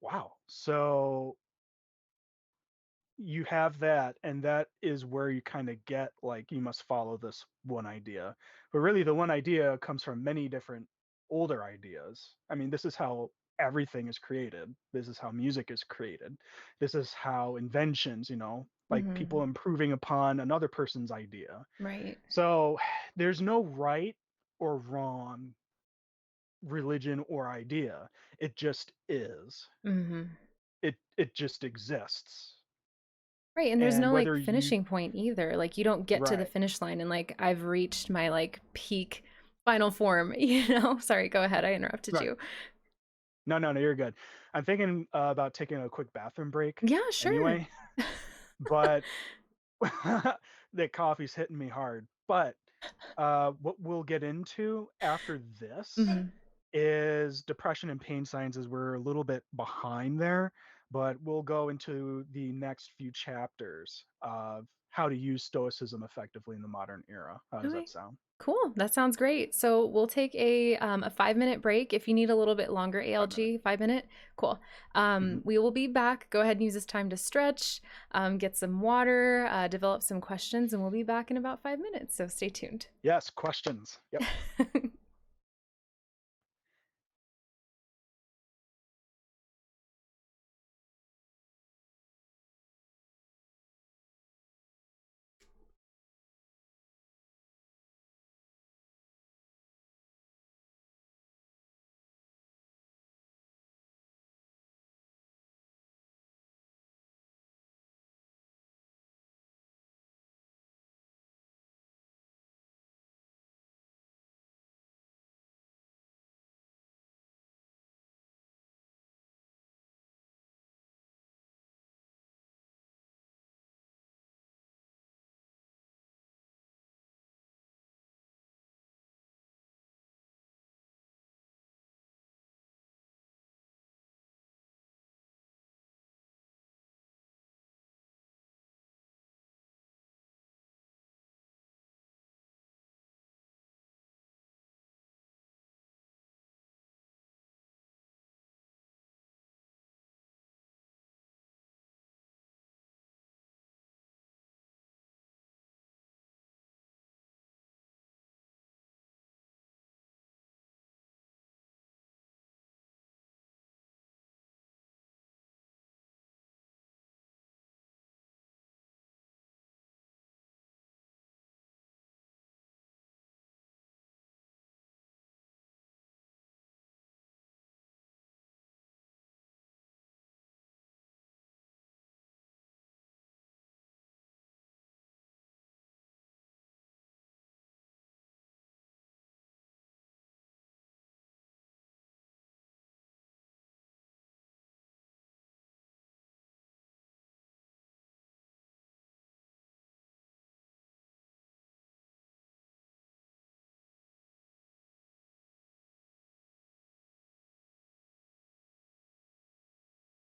wow. So you have that, and that is where you kind of get like you must follow this one idea. But really, the one idea comes from many different older ideas. I mean, this is how everything is created. This is how music is created. This is how inventions, like Mm-hmm. people improving upon another person's idea. Right. So there's no right or wrong religion or idea. It just is. Mm-hmm. It just exists. Right, and there's And no like whether you finishing point either. Like you don't get to the right. finish line and like I've reached my like peak final form, you know? Sorry, go ahead. I interrupted Right. you. No, no, no, you're good. I'm thinking about taking a quick bathroom break Yeah, sure. anyway, but the coffee's hitting me hard. But what we'll get into after this Hmm. is depression and pain sciences. We're a little bit behind there, but we'll go into the next few chapters of how to use Stoicism effectively in the modern era. How does Okay. that sound? Cool. That sounds great. So we'll take a 5 minute break. If you need a little bit longer 5 minutes. ALG, 5 minute. Cool. Hmm. We will be back. Go ahead and use this time to stretch, get some water, develop some questions, and we'll be back in about 5 minutes. So stay tuned. Yes, questions. Yep.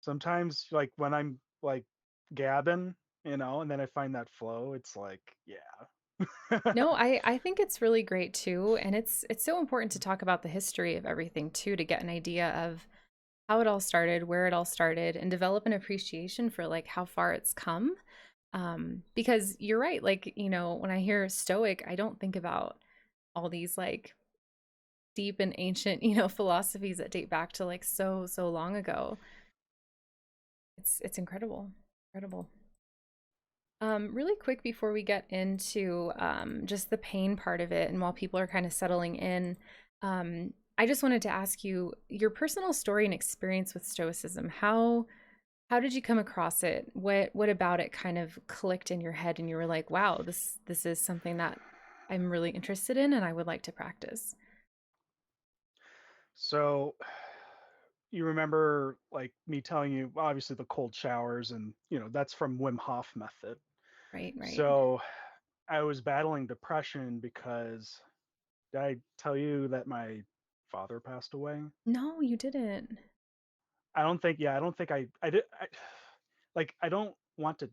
Sometimes, like when I'm like gabbing, and then I find that flow, it's like, yeah. No, I think it's really great too, and it's so important to talk about the history of everything too to get an idea of how it all started, where it all started, and develop an appreciation for like how far it's come. Because you're right, like, when I hear Stoic, I don't think about all these like deep and ancient, philosophies that date back to like so long ago. It's incredible. Incredible. Really quick before we get into just the pain part of it, and while people are kind of settling in, I just wanted to ask you your personal story and experience with Stoicism. How did you come across it? What about it kind of clicked in your head, and you were like, "Wow, this is something that I'm really interested in, and I would like to practice." So you remember like me telling you, obviously the cold showers, and that's from Wim Hof method. Right, right. So I was battling depression because, did I tell you that my father passed away? No, you didn't. I don't think, yeah, I don't think I did. Like, I don't want to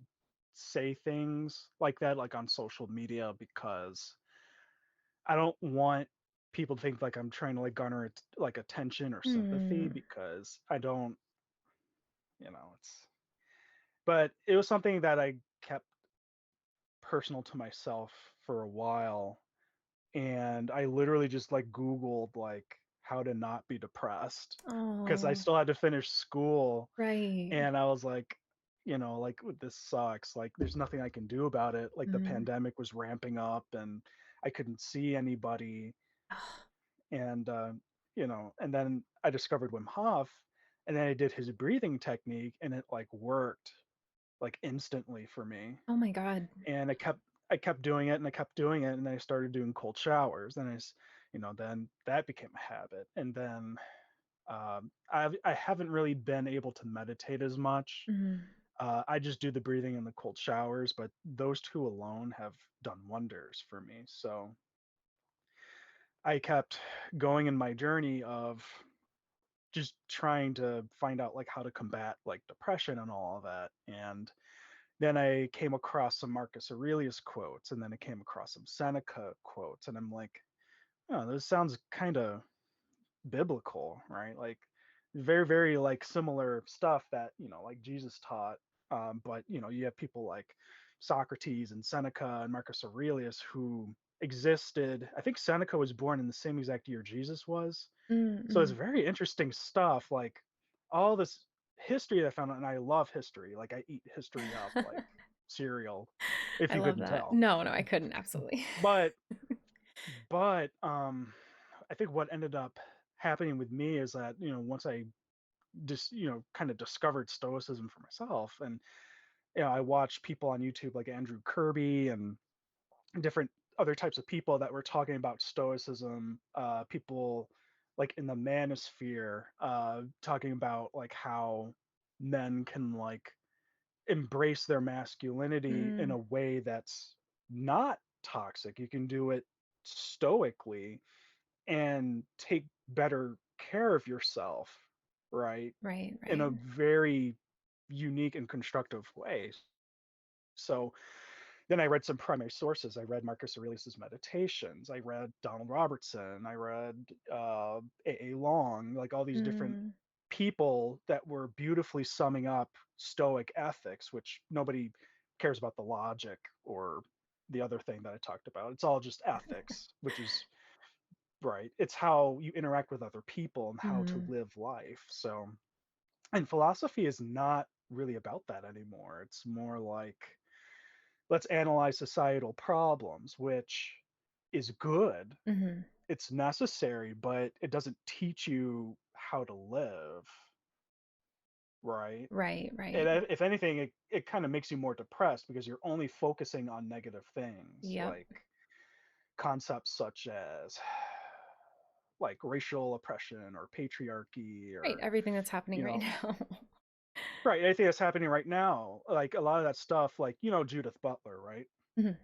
say things like that, like on social media, because I don't want people to think like I'm trying to like garner like attention or sympathy, Hmm. because I don't, it's, but it was something that I kept personal to myself for a while. And I literally just like Googled like how to not be depressed, because I Oh, still had to finish school. right. And I was like, like, this sucks. Like, there's nothing I can do about it. Like, the Mm. pandemic was ramping up and I couldn't see anybody. And, and then I discovered Wim Hof, and then I did his breathing technique, and it like worked like instantly for me. Oh my God. And I kept doing it, and I kept doing it, and then I started doing cold showers. Then then that became a habit. And then I haven't really been able to meditate as much. Mm. I just do the breathing and the cold showers, but those two alone have done wonders for me. So I kept going in my journey of just trying to find out like how to combat like depression and all of that. And then I came across some Marcus Aurelius quotes, and then I came across some Seneca quotes, and I'm like, oh, this sounds kind of biblical, right? Like very, very like similar stuff that, like Jesus taught. But you have people like Socrates and Seneca and Marcus Aurelius who existed. I think Seneca was born in the same exact year Jesus was. So it's Mm-mm. very interesting stuff. Like all this history that I found, and I love history. Like I eat history up like cereal, if I you love couldn't that. tell. No, no, I couldn't. Absolutely. But I think what ended up happening with me is that, once I just, kind of discovered Stoicism for myself, and I watched people on YouTube like Andrew Kirby and different other types of people that were talking about Stoicism, people like in the manosphere, talking about like how men can like embrace their masculinity in Mm. a way that's not toxic. You can do it stoically and take better care of yourself, right? Right, In right. a very unique and constructive way. So then I read some primary sources. I read Marcus Aurelius's Meditations. I read Donald Robertson. I read A. Long, like all these different Mm. people that were beautifully summing up Stoic ethics, which nobody cares about the logic or the other thing that I talked about. It's all just ethics, which is right. It's how you interact with other people and how to Mm. live life. So, and philosophy is not really about that anymore. It's more like, let's analyze societal problems, which is good. Hmm. It's necessary, but it doesn't teach you how to live, right? Right, right. And if anything, it kind of makes you more depressed because you're only focusing on negative things, Yep. like concepts such as like racial oppression or patriarchy Right. or, Everything that's happening you right know, now. right. I think that's happening right now. Like a lot of that stuff, like, Judith Butler, right? Mhm.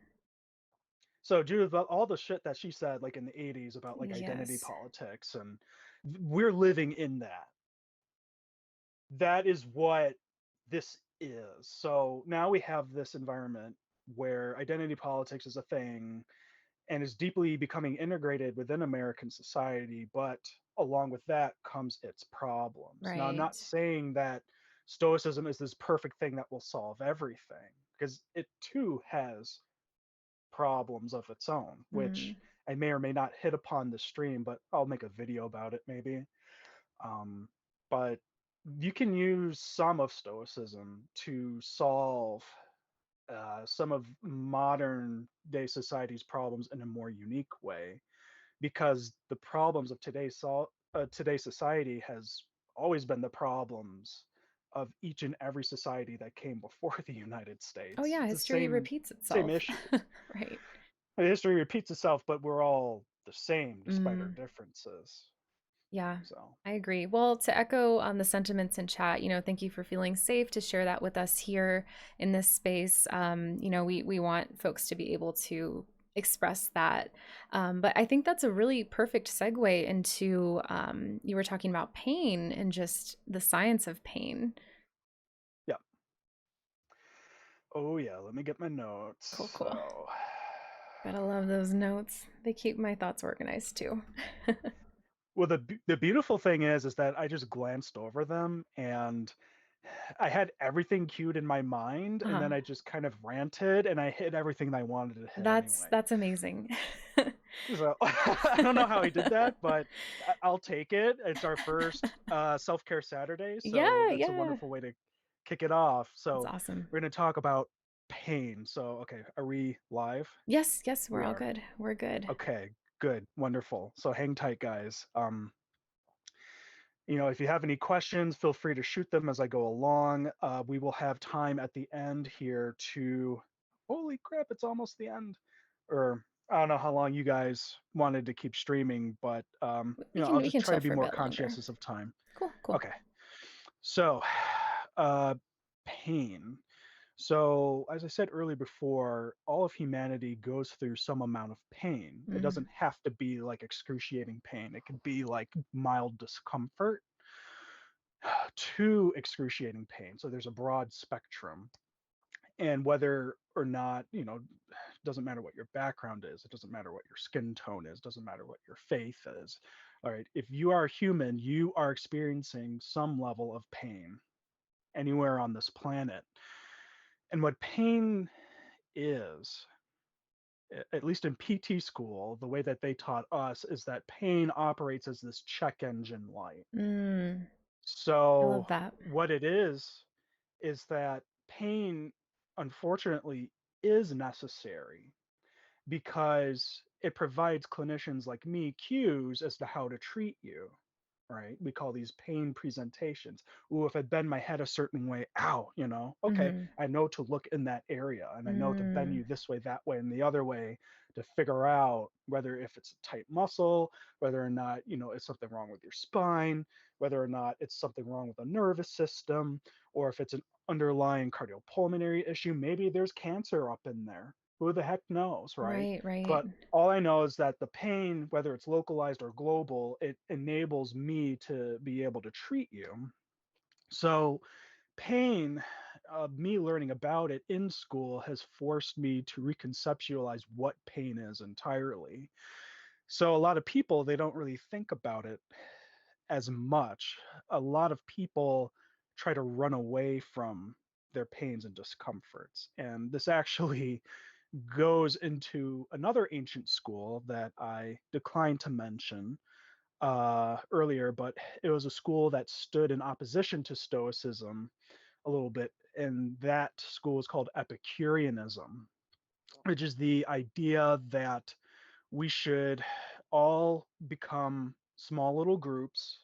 So Judith, all the shit that she said, like in the 80s about like identity Yes. politics, and we're living in that. that is what this is. So now we have this environment where identity politics is a thing and is deeply becoming integrated within American society, but along with that comes its problems. Now, I'm not Right. saying that Stoicism is this perfect thing that will solve everything, because it too has problems of its own, which Mm. I may or may not hit upon the stream, but I'll make a video about it maybe. Um, but you can use some of Stoicism to solve some of modern day society's problems in a more unique way, because the problems of today's society has always been the problems of each and every society that came before the United Oh States. yeah, It's the history same repeats same itself. issues. Right. History repeats itself, but we're all the same despite our Mm. differences. Yeah, So, I agree. Well, to echo on the sentiments in chat, thank you for feeling safe to share that with us here in this space. We want folks to be able to express that. But I think that's a really perfect segue into you were talking about pain and just the science of pain. yeah. Oh yeah, let me get my Cool, notes. cool. So, Gotta love those notes. They keep my thoughts organized too. well, the beautiful thing is that I just glanced over them and I had everything queued in my mind, and uh-huh. then I just kind of ranted and I hit everything I wanted to hit That's anyway. that's amazing. So I don't know how he did that, but I'll take it. It's our first self-care Saturday, so Yeah, that's a yeah. wonderful way to kick it off. That's So awesome. we're going to talk about pain. So, okay, are we live? Yes, yes, we're We all are. good. We're good. Okay, good, wonderful. So hang tight, guys. If you have any questions, feel free to shoot them as I go along. We will have time at the end here to, holy crap, it's almost the end. Or I don't know how long you guys wanted to keep streaming, but We can I'll we just can try chill to be for a more bit longer. conscientious of time. Cool, cool. Okay, so uh, pain. So, as I said earlier before, all of humanity goes through some amount of pain. It Mm, doesn't have to be like excruciating pain, it could be like mild discomfort to excruciating pain. So, there's a broad spectrum. And whether or not, doesn't matter what your background is, it doesn't matter what your skin tone is, doesn't matter what your faith is. All right, if you are human, you are experiencing some level of pain anywhere on this planet. And what pain is, at least in PT school, the way that they taught us is that pain operates as this check engine light. mm, I So, love that. what it is that pain, unfortunately, is necessary because it provides clinicians like me cues as to how to treat you, right? We call these pain presentations. Ooh, if I bend my head a certain way, ow, okay, Mm-hmm. I know to look in that area and I know to bend Mm, you this way, that way, and the other way to figure out whether if it's a tight muscle, whether or not, it's something wrong with your spine, whether or not it's something wrong with the nervous system, or if it's an underlying cardiopulmonary issue. Maybe there's cancer up in there. Who the heck knows, right? right, right. But all I know is that the pain, whether it's localized or global, it enables me to be able to treat you. So, pain, me learning about it in school has forced me to reconceptualize what pain is entirely. So, a lot of people, they don't really think about it as much. A lot of people try to run away from their pains and discomforts. And this actually goes into another ancient school that I declined to mention earlier, but it was a school that stood in opposition to Stoicism a little bit. And that school is called Epicureanism, which is the idea that we should all become small little groups,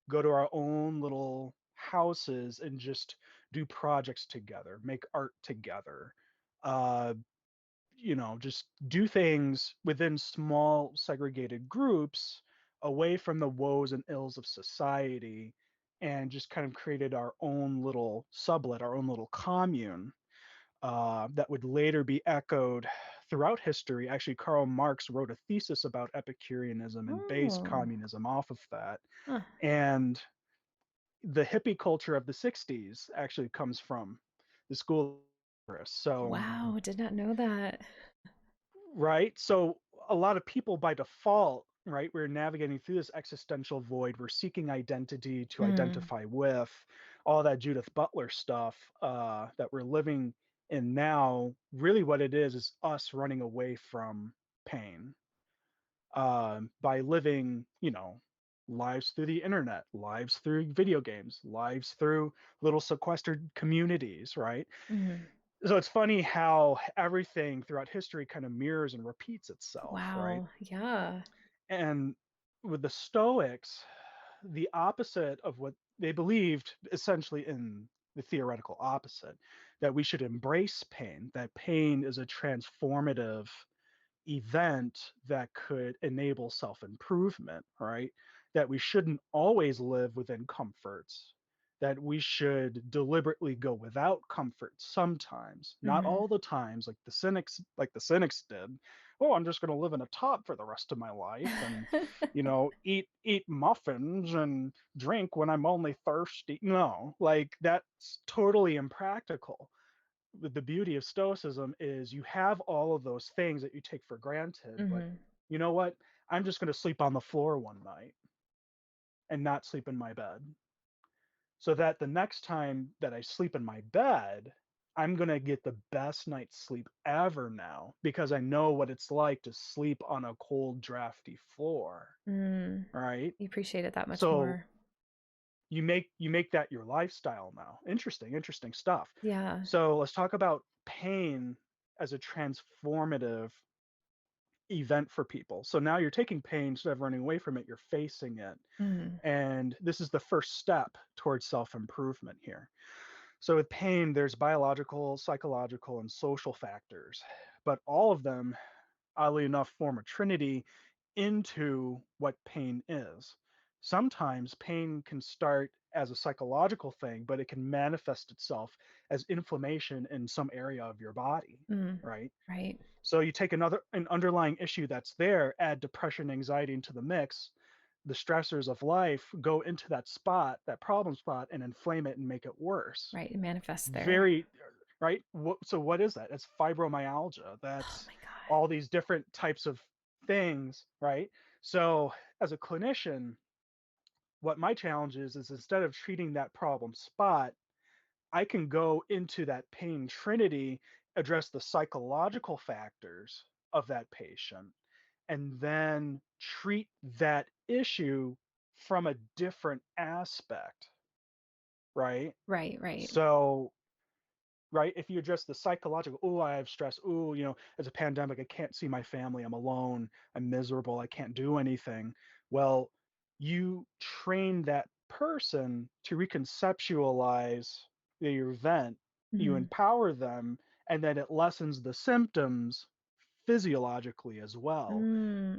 go to our own little houses, and just do projects together, make art together, uh, just do things within small segregated groups away from the woes and ills of society, and just kind of created our own little sublet, our own little commune that would later be echoed throughout history. Actually, Karl Marx wrote a thesis about Epicureanism and based Oh, communism off of that. huh. And the hippie culture of the 60s actually comes from the school of Epicureans. So, Wow, did not know that. right? So a lot of people by default, right, we're navigating through this existential void. We're seeking identity to Mm, identify with all that Judith Butler stuff that we're living in now. Really, what it is us running away from pain by living, lives through the internet, lives through video games, lives through little sequestered communities, right? mm. So it's funny how everything throughout history kind of mirrors and repeats itself, right? Wow, yeah. And with the Stoics, the opposite of what they believed, essentially in the theoretical opposite, that we should embrace pain, that pain is a transformative event that could enable self improvement, right? That we shouldn't always live within comforts, that we should deliberately go without comfort sometimes, not Hmm. all the times, like the cynics did. Oh, I'm just going to live in a top for the rest of my life and, eat muffins and drink when I'm only thirsty. No, like that's totally impractical. The beauty of stoicism is you have all of those things that you take for granted, but Hmm. you know what, I'm just going to sleep on the floor one night and not sleep in my bed, so that the next time that I sleep in my bed, I'm going to get the best night's sleep ever now because I know what it's like to sleep on a cold drafty floor, Mm. right? You appreciate it that much So more. you make that your lifestyle now. Interesting stuff. Yeah. So let's talk about pain as a transformative event for people. So now you're taking pain instead of running away from it, you're facing it. Mm. And this is the first step towards self improvement here. So with pain, there's biological, psychological, and social factors, but all of them, oddly enough, form a trinity into what pain is. Sometimes pain can start as a psychological thing, but it can manifest itself as inflammation in some area of your body, Mm. right? Right. So you take an underlying issue that's there, add depression, anxiety into the mix. The stressors of life go into that spot, that problem spot, and inflame it and make it worse. Right. It manifests there. Very right. So what is that? It's fibromyalgia. Oh That's my God. all these different types of things, right? So as a clinician, what my challenge is instead of treating that problem spot, I can go into that pain trinity, address the psychological factors of that patient, and then treat that issue from a different aspect, right? Right. Right. So, right, if you address the psychological, oh, I have stress, oh, as a pandemic, I can't see my family, I'm alone, I'm miserable, I can't do anything. Well, you train that person to reconceptualize the event, you Hmm. empower them, and then it lessens the symptoms physiologically as well.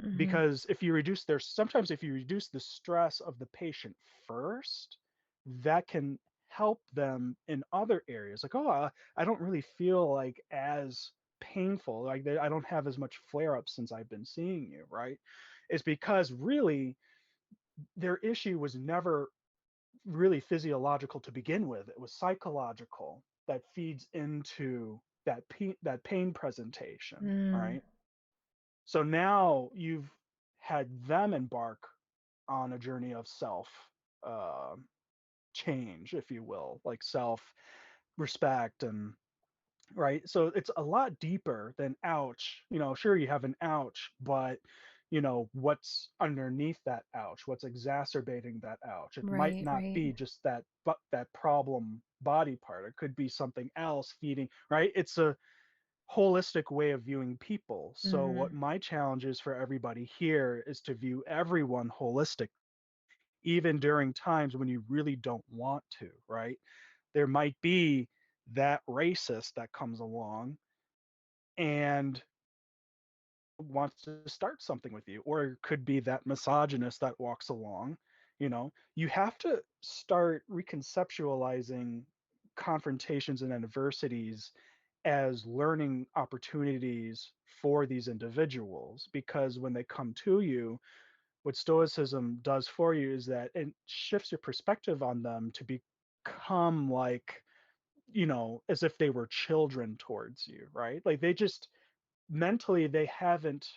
Mm-hmm. Because if you reduce the stress of the patient first, that can help them in other areas. Like, oh, I don't really feel like as painful, like I don't have as much flare up since I've been seeing you, right? It's because really their issue was never really physiological to begin with. It was psychological that feeds into that pain presentation, Mm. right? So now you've had them embark on a journey of self uh, change, if you will, like self respect and right. So it's a lot deeper than ouch. Sure, you have an ouch, but what's underneath that ouch, what's exacerbating that ouch. It might Right. not Right. be just that problem body part. It could be something else feeding, right? It's a holistic way of viewing people. So what Mm. my challenge is for everybody here is to view everyone holistic, even during times when you really don't want to, right? There might be that racist that comes along and wants to start something with you, or it could be that misogynist that walks along. You have to start reconceptualizing confrontations and adversities as learning opportunities for these individuals, because when they come to you what Stoicism does for you is that it shifts your perspective on them to become like, as if they were children towards you, right? Like they just mentally, they haven't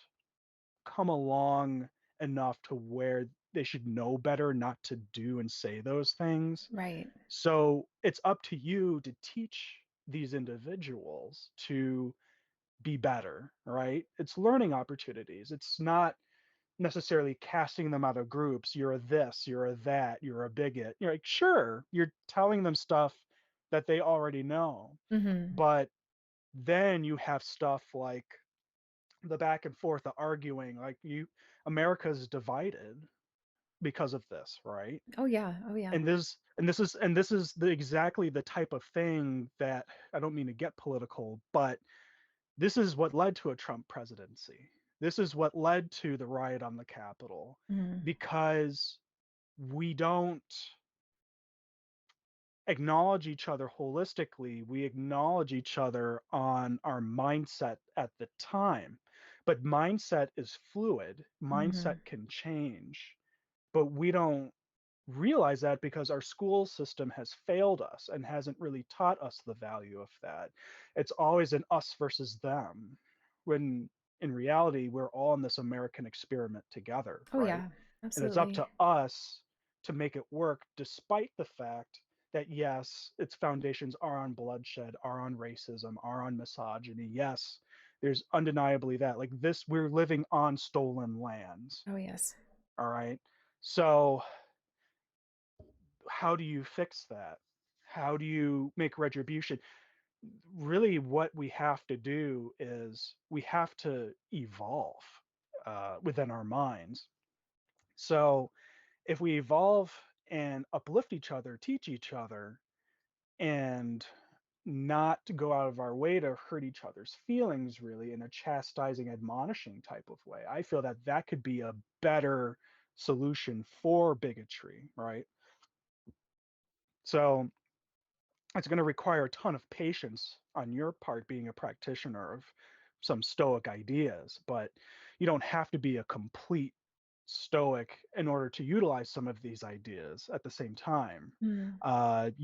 come along enough to where they should know better not to do and say those things. Right. So it's up to you to teach these individuals to be better, right? It's learning opportunities. It's not necessarily casting them out of groups. You're a this, you're a that, you're a bigot. You're like, sure, you're telling them stuff that they already know. Mm-hmm. But then you have stuff like the back and forth, the arguing, like America's divided because of this, right? Oh yeah. Oh yeah. And this is exactly the type of thing that, I don't mean to get political, but this is what led to a Trump presidency. This is what led to the riot on the Capitol, Mm-hmm. because we don't acknowledge each other holistically. We acknowledge each other on our mindset at the time. But mindset is fluid, Mm-hmm. mindset can change. But we don't realize that because our school system has failed us and hasn't really taught us the value of that. It's always an us versus them, when in reality, we're all in this American experiment together, Oh right? yeah. And it's up Absolutely. to us to make it work, despite the fact that, yes, its foundations are on bloodshed, are on racism, are on misogyny. Yes, there's undeniably that. Like this, we're living on stolen lands. Oh yes. All right. So how do you fix that? How do you make retribution? Really, what we have to do is we have to evolve within our minds. So if we evolve and uplift each other, teach each other, and not to go out of our way to hurt each other's feelings, really, in a chastising, admonishing type of way, I feel that that could be a better solution for bigotry, right? So it's going to require a ton of patience on your part, being a practitioner of some Stoic ideas, but you don't have to be a complete Stoic in order to utilize some of these ideas at the same time. Mm.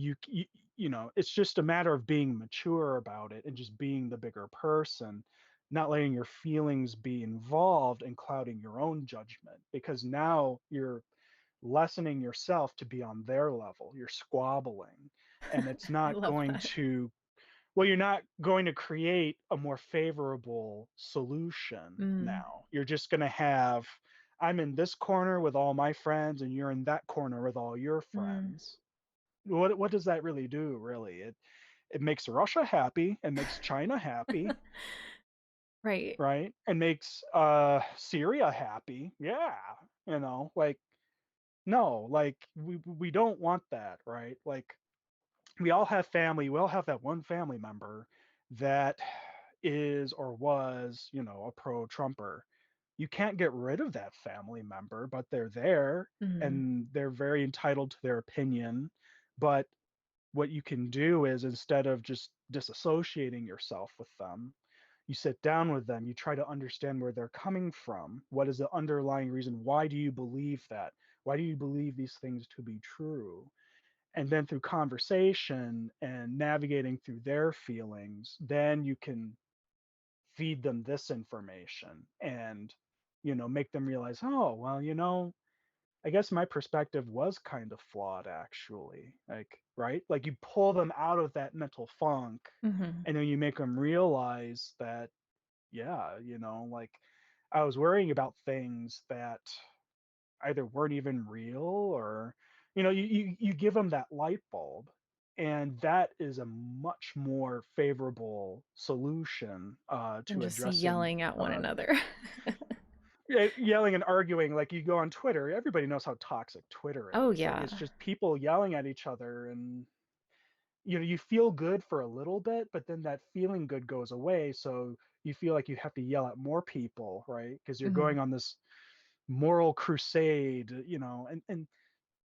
It's just a matter of being mature about it and just being the bigger person, not letting your feelings be involved and clouding your own judgment, because now you're lessening yourself to be on their level. You're squabbling, and it's I not love going that. to, well, you're not going to create a more favorable solution Mm. now. You're just going to have, I'm in this corner with all my friends, and you're in that corner with all your Mm. friends. What does that really do, really? It makes Russia happy, it makes China happy, Right. right? It makes Syria happy. Yeah. Like, no, like we don't want that, right? Like we all have family, we all have that one family member that is or was, a pro-Trumper. You can't get rid of that family member, but they're there Mm. and they're very entitled to their opinion. But what you can do is, instead of just disassociating yourself with them, you sit down with them, you try to understand where they're coming from. What is the underlying reason? Why do you believe that? Why do you believe these things to be true? And then through conversation and navigating through their feelings, then you can feed them this information and, make them realize, oh, well, I guess my perspective was kind of flawed, actually. Like, right? Like you pull them out of that mental funk, Mm-hmm. and then you make them realize that, yeah, like I was worrying about things that either weren't even real, or, you give them that light bulb. And that is a much more favorable solution And to just addressing yelling at one another. yelling and arguing. Like you go on Twitter, everybody knows how toxic Twitter Oh is. Like yeah. it's just people yelling at each other, and you feel good for a little bit, but then that feeling good goes away. So you feel like you have to yell at more people, right? Because you're Mm-hmm. going on this moral crusade, and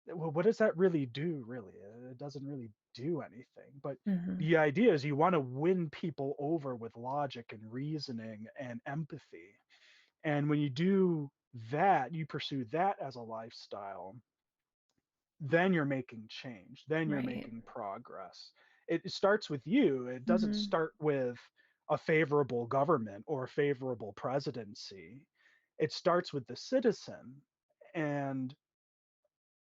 well, what does that really do? Really, it doesn't really do anything. But Mm-hmm. the idea is you want to win people over with logic and reasoning and empathy. And when you do that you pursue that as a lifestyle, then you're making change, then you're Right. making progress. It starts with you. It doesn't Mm-hmm. start with a favorable government or a favorable presidency. It starts with the citizen. And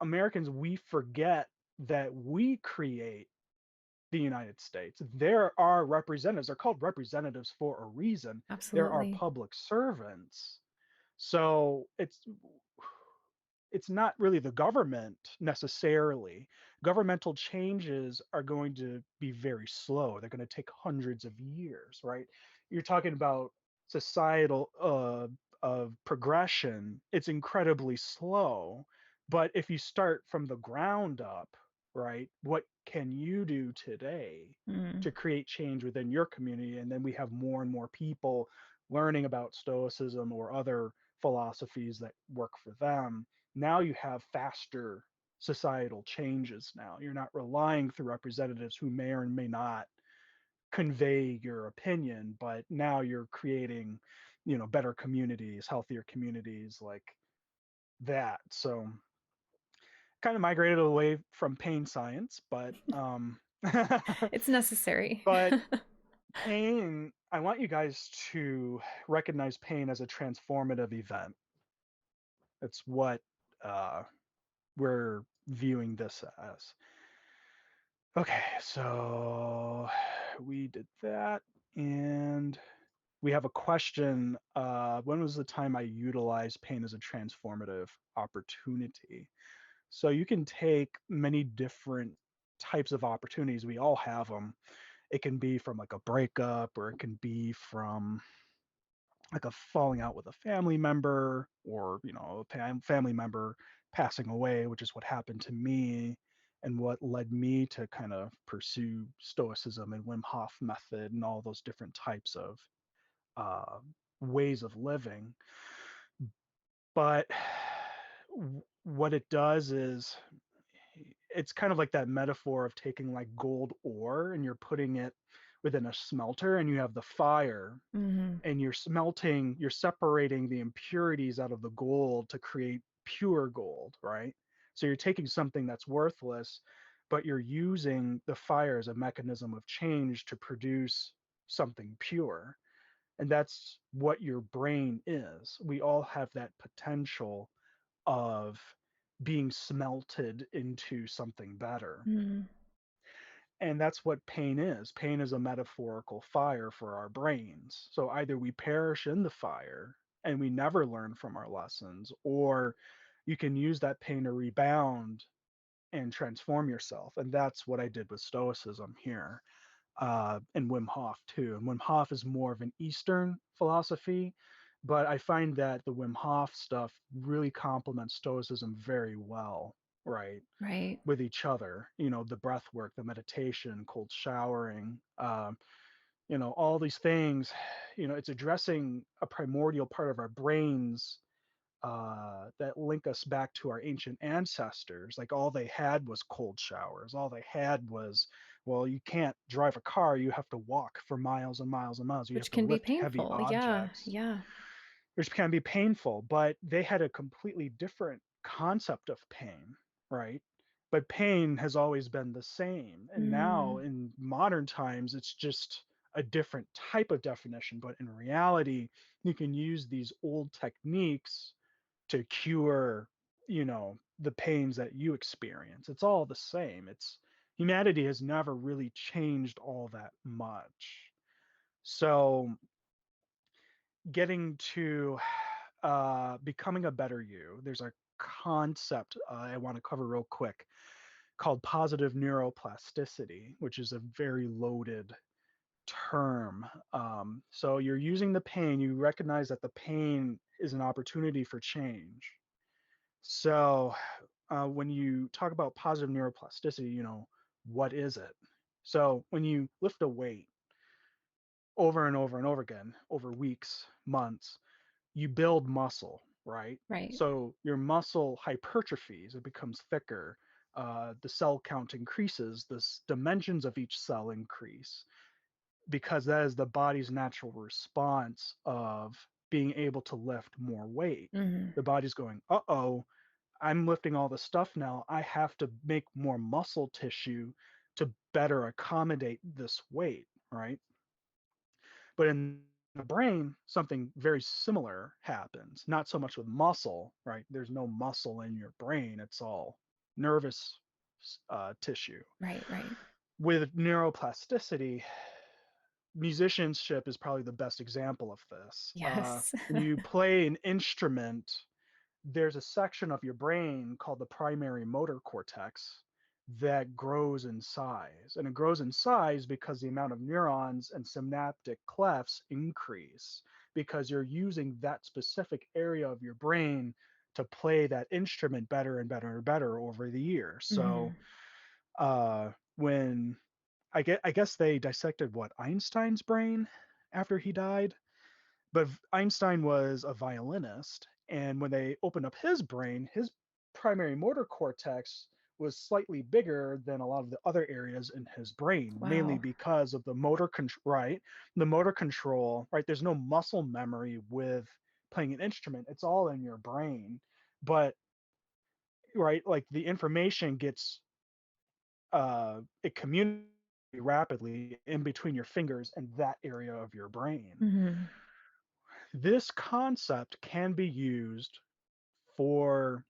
Americans, we forget that we create the United States. There are representatives, they're called representatives for a reason. There are Absolutely. public servants. So it's not really the government necessarily. Governmental changes are going to be very slow. They're going to take hundreds of years, right? You're talking about societal of progression. It's incredibly slow. But if you start from the ground up, right, what can you do today Mm. to create change within your community? And then we have more and more people learning about Stoicism or other philosophies that work for them. Now you have faster societal changes. Now you're not relying through representatives who may or may not convey your opinion, but now you're creating, better communities, healthier communities like that. So kind of migrated away from pain science, but It's necessary. but pain, I want you guys to recognize pain as a transformative event. It's what uh, we're viewing this as. Okay, so we did that, and we have a question. When was the time I utilized pain as a transformative opportunity? So you can take many different types of opportunities. We all have them. It can be from like a breakup, or it can be from like a falling out with a family member, or a family member passing away, which is what happened to me and what led me to kind of pursue stoicism and Wim Hof method and all those different types of uh, ways of living. But what it does is it's kind of like that metaphor of taking like gold ore and you're putting it within a smelter, and you have the fire, Hmm. and you're separating the impurities out of the gold to create pure gold, right? So you're taking something that's worthless, but you're using the fire as a mechanism of change to produce something pure. And that's what your brain is. We all have that potential of being smelted into something better. Mm. And that's what pain is. Pain is a metaphorical fire for our brains. So either we perish in the fire and we never learn from our lessons, or you can use that pain to rebound and transform yourself. And that's what I did with Stoicism here, and Wim Hof too. And Wim Hof is more of an Eastern philosophy, but I find that the Wim Hof stuff really complements Stoicism very well, right? Right. With each other, the breath work, the meditation, cold showering, all these things. It's addressing a primordial part of our brains that link us back to our ancient ancestors. Like all they had was cold showers. All they had was, well, you can't drive a car, you have to walk for miles and miles and miles. You have Which to can be lift heavy painful. Yeah. objects, Yeah. which can be painful, but they had a completely different concept of pain, right? But pain has always been the same. And now Mm. in modern times, it's just a different type of definition. But in reality, you can use these old techniques to cure, the pains that you experience. It's all the same. It's humanity has never really changed all that much. So getting to becoming a better you, there's a concept I want to cover real quick called positive neuroplasticity, which is a very loaded term. So you're using the pain, you recognize that the pain is an opportunity for change. So when you talk about positive neuroplasticity, what is it? So when you lift a weight over and over and over again, over weeks, months, you build muscle, right? Right. So your muscle hypertrophies, it becomes thicker. The cell count increases, the dimensions of each cell increase because that is the body's natural response of being able to lift more weight. Mm-hmm. The body's going, uh-oh, I'm lifting all this stuff now. I have to make more muscle tissue to better accommodate this weight, right? But in the brain, something very similar happens. Not so much with muscle, right? There's no muscle in your brain, it's all nervous tissue. Right, right. With neuroplasticity, musicianship is probably the best example of this. Yes. When you play an instrument, there's a section of your brain called the primary motor cortex that grows in size. And it grows in size because the amount of neurons and synaptic clefts increase because you're using that specific area of your brain to play that instrument better and better and better over the years. Mm-hmm. So when I guess they dissected what Einstein's brain after he died, but Einstein was a violinist, and when they opened up his brain, his primary motor cortex was slightly bigger than a lot of the other areas in his brain, mainly Wow. because of the motor control, right? The motor control, right? There's no muscle memory with playing an instrument. It's all in your brain. But right, like the information gets it communicates rapidly in between your fingers and that area of your brain. Mm-hmm. This concept can be used for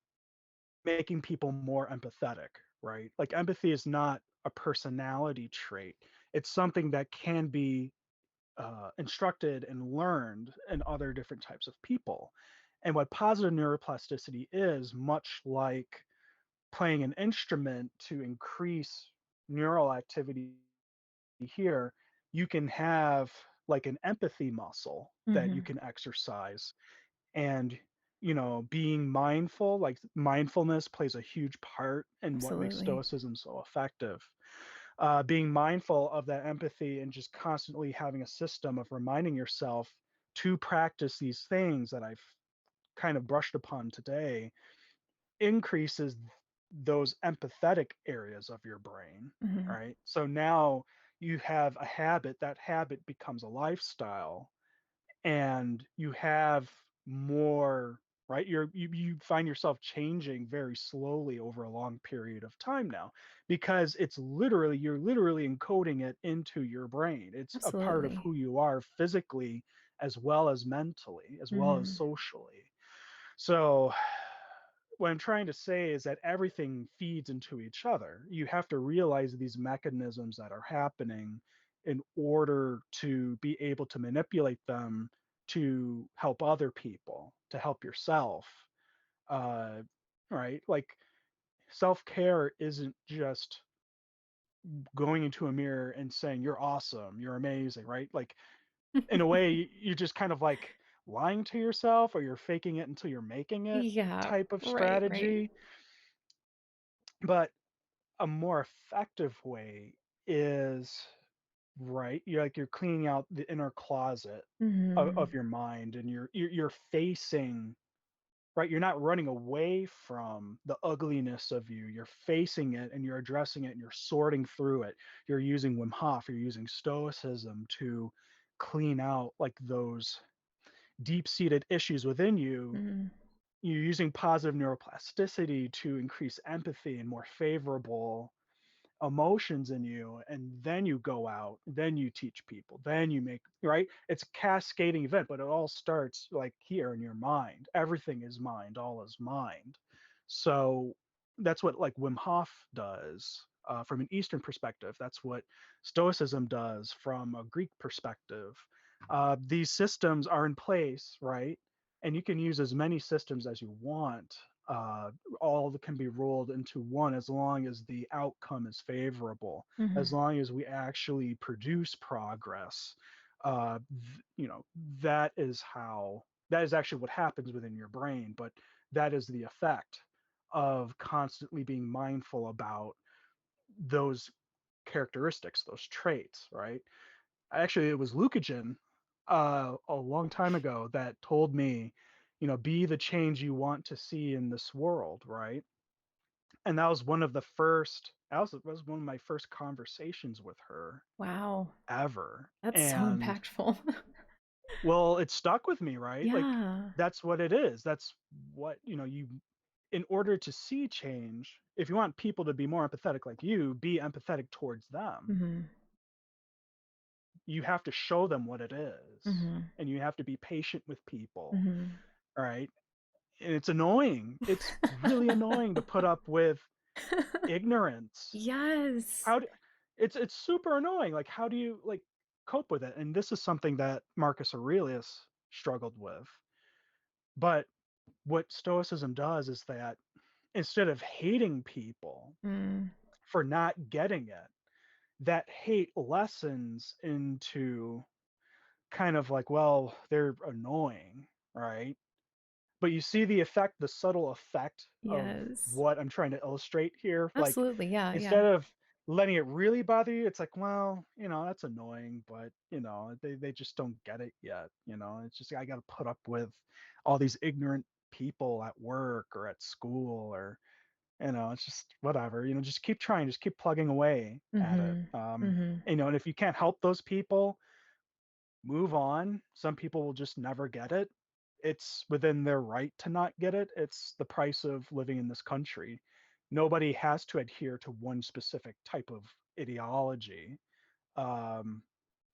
making people more empathetic, right? Like empathy is not a personality trait. It's something that can be instructed and learned in other different types of people. And what positive neuroplasticity is, much like playing an instrument to increase neural activity here, you can have like an empathy muscle that you Mm-hmm. can exercise. And being mindful, like mindfulness plays a huge part in what makes Absolutely. stoicism so effective. Being mindful of that empathy and just constantly having a system of reminding yourself to practice these things that I've kind of brushed upon today increases those empathetic areas of your brain, Mm-hmm. right? So now you have a habit, that habit becomes a lifestyle, and you have more, right? You find yourself changing very slowly over a long period of time now because you're literally encoding it into your brain. It's a part of Absolutely. who you are physically as well as mentally as well as Mm-hmm. socially. So what I'm trying to say is that everything feeds into each other. You have to realize these mechanisms that are happening in order to be able to manipulate them to help other people, to help yourself. Uh, right? Like self care isn't just going into a mirror and saying, you're awesome, you're amazing, right? Like in a way, you're just kind of like lying to yourself or you're faking it until you're making it Yeah. type of Right, right. strategy. But a more effective way is right. You're cleaning out the inner closet Mm-hmm. of your mind, and you're facing right. You're not running away from the ugliness of you. You're facing it, and you're addressing it, and you're sorting through it. You're using Wim Hof. You're using Stoicism to clean out like those deep-seated issues within you. Mm-hmm. You're using positive neuroplasticity to increase empathy and more favorable emotions in you, and then you go out, then you teach people, then you make right. It's a cascading event, but it all starts like here in your mind. Everything is mind, all is mind. So that's what like Wim Hof does from an Eastern perspective. That's what Stoicism does from a Greek perspective. These systems are in place, right? And you can use as many systems as you want. uh, all can be rolled into one as long as the outcome is favorable, Mm-hmm. as long as we actually produce progress. That is that is actually what happens within your brain, but that is the effect of constantly being mindful about those characteristics, those traits, right? Actually, it was Lucagen a long time ago that told me, be the change you want to see in this world, right? And that was one of the first, that was one of my first conversations with her Wow. ever. That's so And impactful. Well, it stuck with me, right? Like Yeah. that's what it is. That's what, you in order to see change, if you want people to be more empathetic like you, be empathetic towards them. Mhm. You have to show them what it is, Mhm. and you have to be patient with people, Mhm. right? And it's annoying. It's really annoying to put up with ignorance. Yes. How do it's super annoying. Like how do you like cope with it? And this is something that Marcus Aurelius struggled with. But what Stoicism does is that instead of hating people Mm. for not getting it, that hate lessens into kind of like, well, they're annoying, right? But you see the effect, the subtle effect of Yes. what I'm trying to illustrate here. Like Absolutely. Yeah, yeah. instead of letting it really bother you, it's like, well, that's annoying, but they just don't get it yet. It's just I got to put up with all these ignorant people at work or at school or it's just whatever. Just keep trying, just keep plugging away at it. Mhm. Mhm. And if you can't help those people, move on. Some people will just never get it. It's within their right to not get it. It's the price of living in this country. Nobody has to adhere to one specific type of ideology. Um,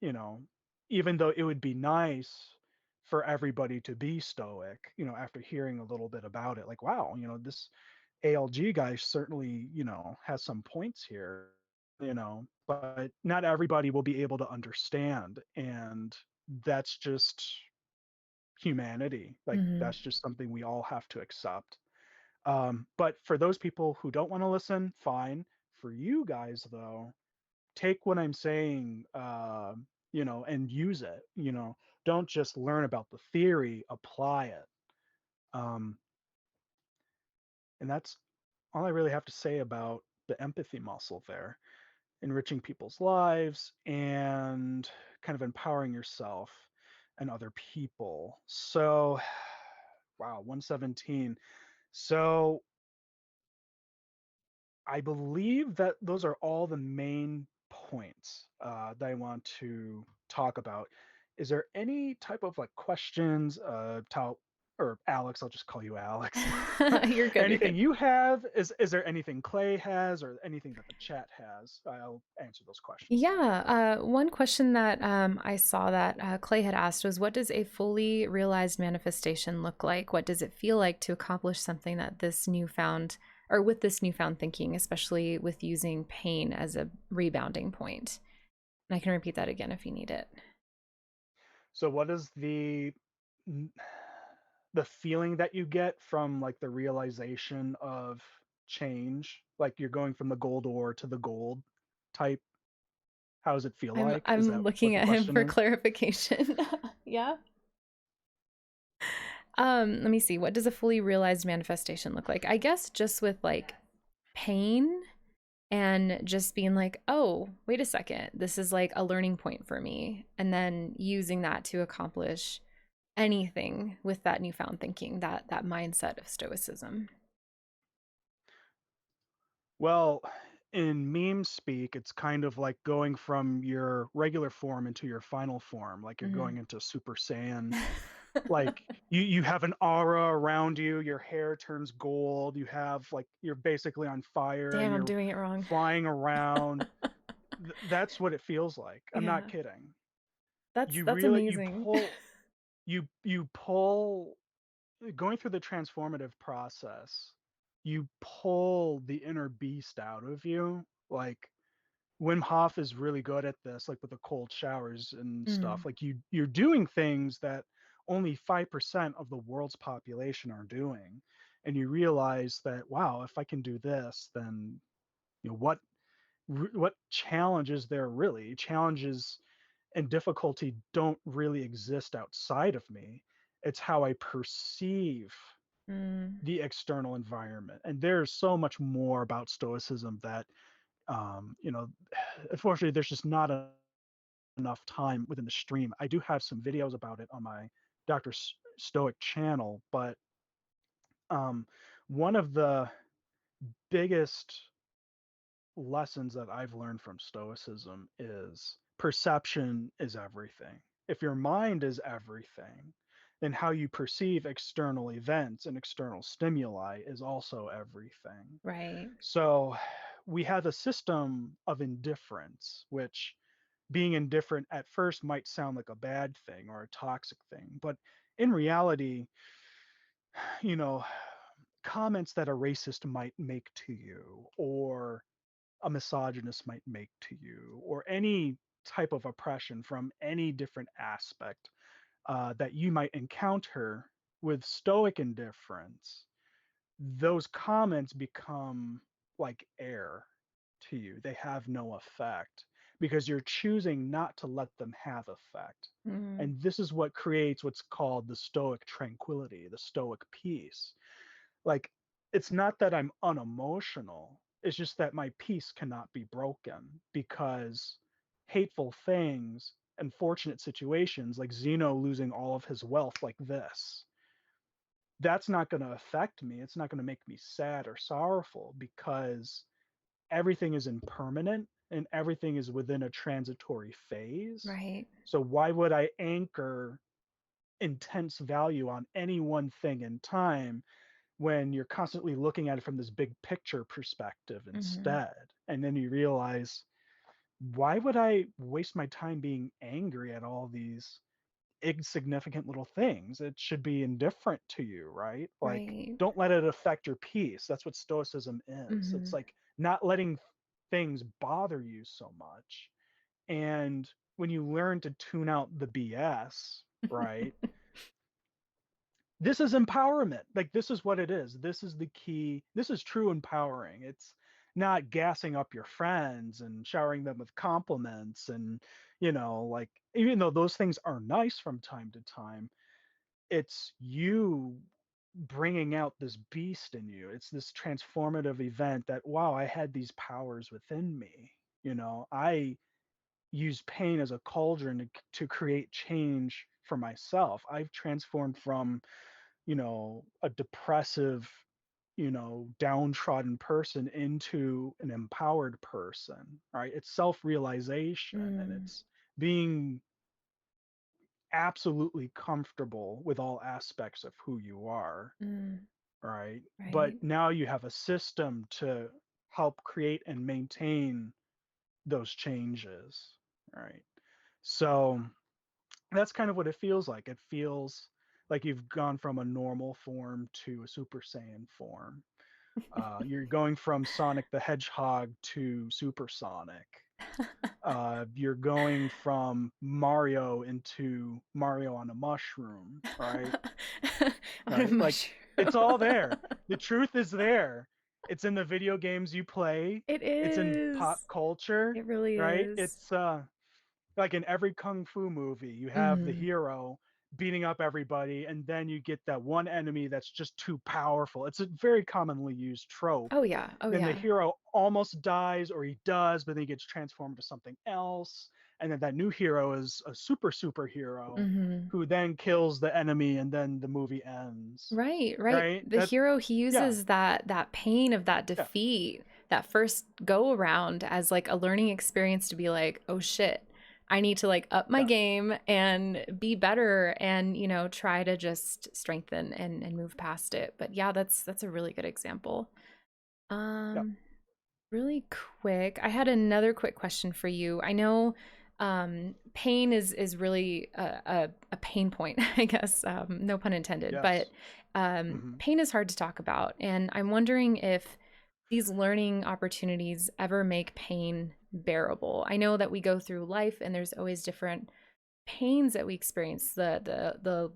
you know, Even though it would be nice for everybody to be stoic, after hearing a little bit about it, like, wow, this ALG guy certainly, has some points here, but not everybody will be able to understand. And that's just humanity. Like, Mhm. that's just something we all have to accept. But for those people who don't want to listen, fine. For you guys, though, take what I'm saying, and use it. Don't just learn about the theory, apply it. Um, and that's all I really have to say about the empathy muscle there. Enriching people's lives and kind of empowering yourself and other people. So, wow, 117. So, I believe that those are all the main points that I want to talk about. Is there any type of like questions, or Alex? I'll just call you Alex. You're good, you're Anything good. you have? Is there anything Clay has, or anything that the chat has? I'll answer those questions. Yeah, one question that I saw that Clay had asked was, what does a fully realized manifestation look like? What does it feel like to accomplish something that this newfound, or with this newfound thinking, especially with using pain as a rebounding point? And I can repeat that again if you need it. So, what is the feeling that you get from like the realization of change? Like you're going from the gold ore to the gold type. How does it feel I'm like? Is I'm that what looking the at him question for is? clarification. Yeah. Let me see. What does a fully realized manifestation look like? I guess just with like pain and just being like, oh, wait a second, this is like a learning point for me. And then using that to accomplish anything with that newfound thinking, that mindset of stoicism. Well, in meme speak, it's kind of like going from your regular form into your final form, like you're Mhm. going into Super Saiyan. Like you have an aura around you, your hair turns gold, you have like you're basically on fire and Damn, I'm you're doing it wrong. flying around. That's what it feels like. I'm not Yeah. kidding. That's You that's really you amazing. pull you pull going through the transformative process, you pull the inner beast out of you. Like Wim Hof is really good at this, like with the cold showers and Mm, stuff. Like you're doing things that only 5% of the world's population are doing. And you realize that, wow, if I can do this, then what challenges there really? Challenges and difficulty don't really exist outside of me. It's how I perceive mm, the external environment. And there's so much more about Stoicism that, unfortunately, there's just not enough time within the stream. I do have some videos about it on my Dr. Stoic channel, but um, one of the biggest lessons that I've learned from Stoicism is perception is everything. If your mind is everything, then how you perceive external events and external stimuli is also everything. Right. So we have a system of indifference, which being indifferent at first might sound like a bad thing or a toxic thing. But in reality, you know, comments that a racist might make to you, or a misogynist might make to you, or any type of oppression from any different aspect that you might encounter with Stoic indifference, those comments become like air to you. They have no effect because you're choosing not to let them have effect. Mm. And this is what creates what's called the Stoic tranquility, the Stoic peace. Like, it's not that I'm unemotional, it's just that my peace cannot be broken because hateful things, unfortunate situations like Zeno losing all of his wealth like this, that's not going to affect me. It's not going to make me sad or sorrowful because everything is impermanent and everything is within a transitory phase. Right. So why would I anchor intense value on any one thing in time when you're constantly looking at it from this big picture perspective Mm-hmm. instead? And then you realize, why would I waste my time being angry at all these insignificant little things? It should be indifferent to you, right? Like, Right. don't let it affect your peace. That's what Stoicism is. Mm-hmm. It's like not letting things bother you so much. And when you learn to tune out the BS, right? This is empowerment. Like, this is what it is. This is the key. This is true empowering. It's not gassing up your friends and showering them with compliments and, like, even though those things are nice from time to time, it's you bringing out this beast in you. It's this transformative event that, wow, I had these powers within me. I use pain as a cauldron to create change for myself. I've transformed from, a depressive, downtrodden person into an empowered person, right? It's self-realization and Mm. it's being absolutely comfortable with all aspects of who you are, Mm. right? But Right. now you have a system to help create and maintain those changes, right? So that's kind of what it feels like. It feels like you've gone from a normal form to a Super Saiyan form. You're going from Sonic the Hedgehog to Supersonic. You're going from Mario into Mario on a mushroom, right? On a Right? Like, mushroom. it's all there. The truth is there. It's in the video games you play. It It's in pop is. culture, It really right? is. It's like in every kung fu movie, you have the Mm. hero beating up everybody, and then you get that one enemy that's just too powerful. It's a very commonly used trope. Oh yeah. Oh Then the yeah. hero almost dies, or he does, but then he gets transformed to something else. And then that new hero is a superhero Mm-hmm. who then kills the enemy, and then the movie ends. Right, right. Right? The hero, he Yeah, uses that pain of that yeah, defeat, that first go around as like a learning experience to be like, oh shit, I need to like up my yeah, game and be better and, try to just strengthen and move past it. But yeah, that's a really good example. yeah. Um, Really quick, I had another quick question for you. I know pain is really a pain point, I guess, no pun intended, but Yes. Hmm. pain is hard to talk about. And I'm wondering if these learning opportunities ever make pain bearable. I know that we go through life and there's always different pains that we experience, the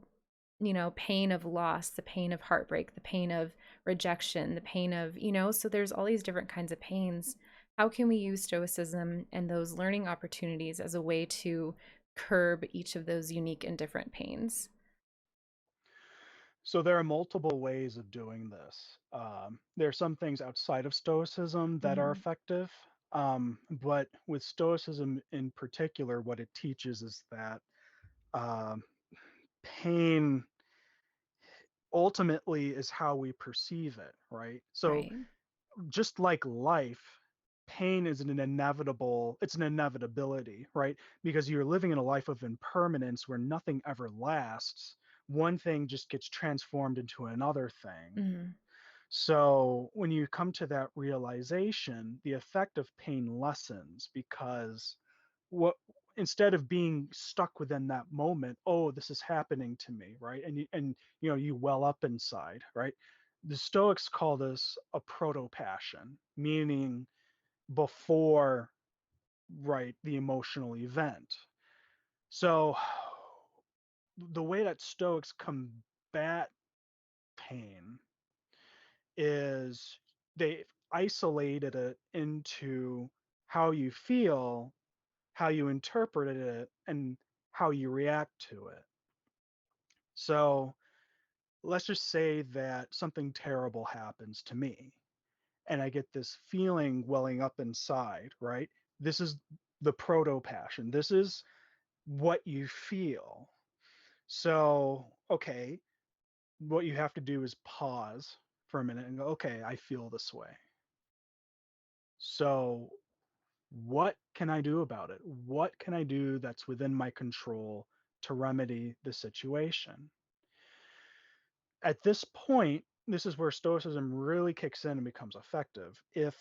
pain of loss, the pain of heartbreak, the pain of rejection, the pain of, so there's all these different kinds of pains. How can we use stoicism and those learning opportunities as a way to curb each of those unique and different pains? So there are multiple ways of doing this. There are some things outside of Stoicism that are Mm-hmm. effective, but with Stoicism in particular, what it teaches is that um, pain ultimately is how we perceive it, right? So Right. just like life, pain is it's an inevitability, right? Because you're living in a life of impermanence where nothing ever lasts. One thing just gets transformed into another thing. Mhm. So when you come to that realization, the effect of pain lessens because what instead of being stuck within that moment, oh, this is happening to me, right? And you well up inside, right? The Stoics call this a proto passion, meaning before, right, the emotional event. So the way that Stoics combat pain is they isolated it into how you feel, how you interpreted it, and how you react to it. So let's just say that something terrible happens to me and I get this feeling welling up inside, right? This is the proto passion. This is what you feel. So, okay, what you have to do is pause for a minute and go, okay, I feel this way. So, what can I do about it? What can I do that's within my control to remedy the situation? At this point, this is where Stoicism really kicks in and becomes effective. If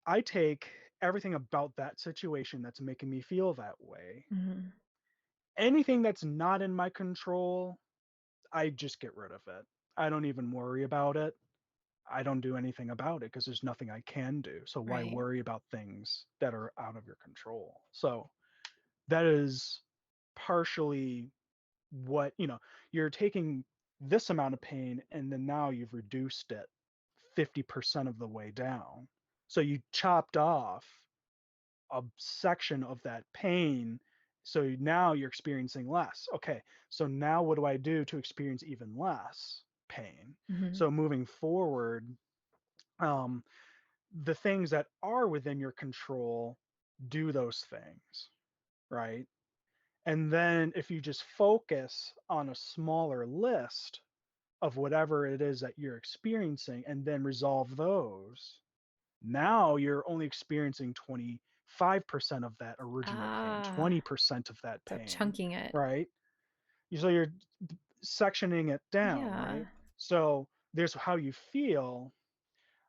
I take everything about that situation that's making me feel that way, Mhm. anything that's not in my control, I just get rid of it. I don't even worry about it. I don't do anything about it because there's nothing I can do. So why Right. worry about things that are out of your control? So that is partially what, you're taking this amount of pain and then now you've reduced it 50% of the way down. So you chopped off a section of that pain. So now you're experiencing less. Okay, so now what do I do to experience even less pain? Mhm. So moving forward, um, the things that are within your control, do those things, right? And then if you just focus on a smaller list of whatever it is that you're experiencing and then resolve those, now you're only experiencing 25% of that original pain, Ah, 20% of that so pain, chunking it. right? So you're sectioning it down, Yeah. right? So there's how you feel,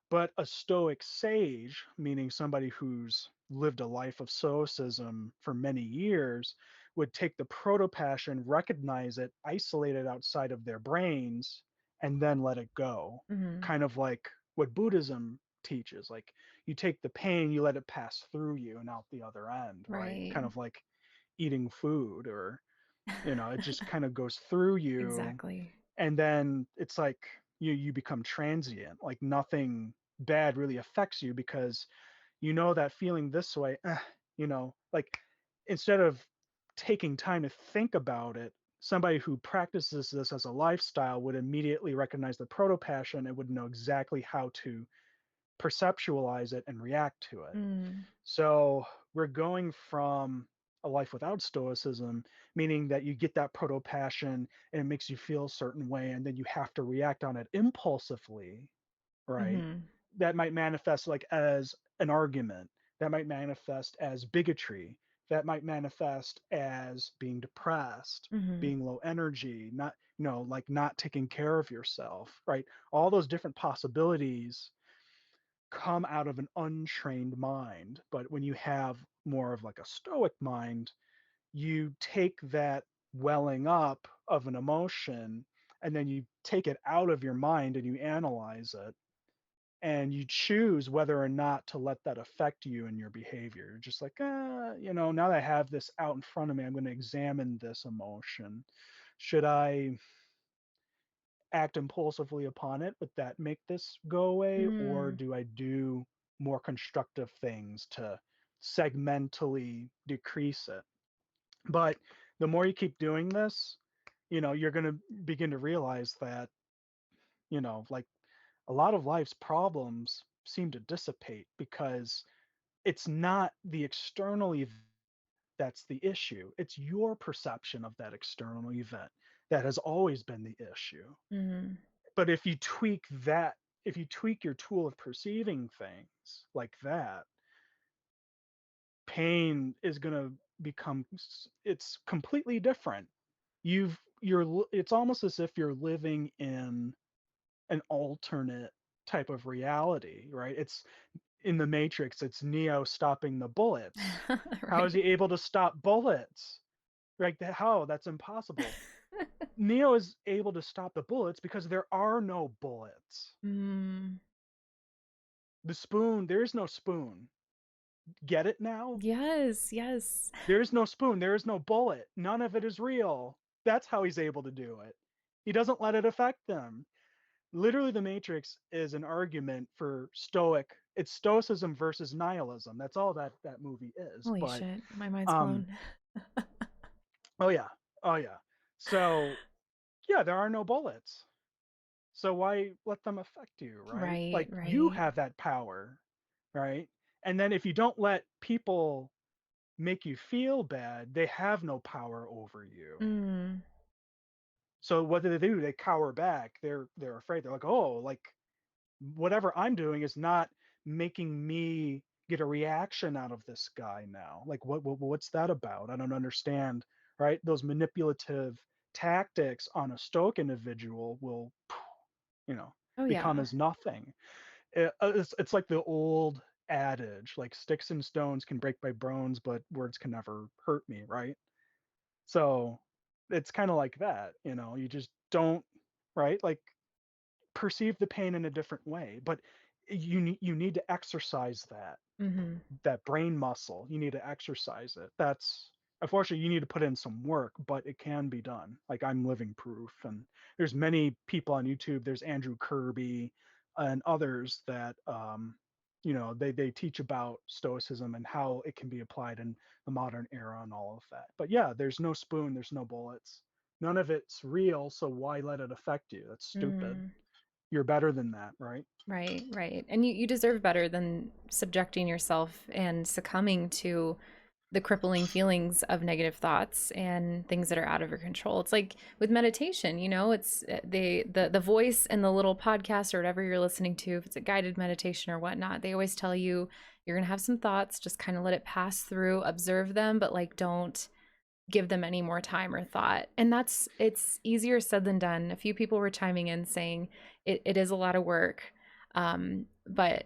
but a Stoic sage, meaning somebody who's lived a life of Stoicism for many years, would take the proto passion, recognize it, isolate it outside of their brains, and then let it go. Mhm. Kind of like what Buddhism teaches. Like you take the pain, you let it pass through you and out the other end, right? Right. Kind of like eating food or, it just kind of goes through you Exactly. and then it's like you become transient, like nothing bad really affects you because that feeling this way, like instead of taking time to think about it, somebody who practices this as a lifestyle would immediately recognize the proto passion and would know exactly how to perceptualize it and react to it. Mm. So we're going from a life without stoicism, meaning that you get that proto passion and it makes you feel a certain way, and then you have to react on it impulsively, right? Mhm. That might manifest like as an argument, that might manifest as bigotry, that might manifest as being depressed, Mhm. being low energy, not, like not taking care of yourself, right? All those different possibilities come out of an untrained mind. But when you have more of like a stoic mind, you take that welling up of an emotion and then you take it out of your mind and you analyze it and you choose whether or not to let that affect you and your behavior. You're just like, now that I have this out in front of me, I'm going to examine this emotion. Should I act impulsively upon it? Would that make this go away? Or Mm. do I do more constructive things to segmentally decrease it? But the more you keep doing this, you're going to begin to realize that, like a lot of life's problems seem to dissipate because it's not the external event that's the issue. It's your perception of that external event that has always been the issue. Mhm. But if you tweak your tool of perceiving things like that, pain is going to become, it's completely different. It's almost as if you're living in an alternate type of reality, right? It's in the Matrix, it's Neo stopping the bullets. How is Right. he able to stop bullets? Like, how? That's impossible. Neo is able to stop the bullets because there are no bullets. Mm. The spoon, there is no spoon. Get it now? Yes, yes. There is no spoon, there is no bullet. None of it is real. That's how he's able to do it. He doesn't let it affect them. Literally, the Matrix is an argument for Stoic. It's Stoicism versus nihilism. That's all that movie is. Holy But shit, my mind's um, blown. oh yeah, oh yeah. So yeah, there are no bullets. So why let them affect you, right? Right, Like, you right. have that power, right? And then if you don't let people make you feel bad, they have no power over you. Mm. So what do? They cower back. They're afraid. They're like, oh, like whatever I'm doing is not making me get a reaction out of this guy now. Like, what's that about? I don't understand, right? Those manipulative tactics on a Stoic individual will, Oh become yeah. as nothing. It's like the old adage, like sticks and stones can break my bones, but words can never hurt me, right? So it's kind of like that, you just don't, right? Like, perceive the pain in a different way, but you need to exercise Mm-hmm. that brain muscle. You need to exercise it. That's, unfortunately, you need to put in some work, but it can be done. Like, I'm living proof. And there's many people on YouTube. There's Andrew Kirby and others that they teach about stoicism and how it can be applied in the modern era and all of that. But yeah, there's no spoon, there's no bullets, none of it's real, so why let it affect you? That's stupid. Mm. You're better than that, right? Right, right. And you deserve better than subjecting yourself and succumbing to the crippling feelings of negative thoughts and things that are out of your control. It's like with meditation, it's the voice in the little podcast or whatever you're listening to, if it's a guided meditation or whatnot, they always tell you you're gonna have some thoughts, just kind of let it pass through, observe them, but like don't give them any more time or thought. And it's easier said than done. A few people were chiming in saying it is a lot of work. But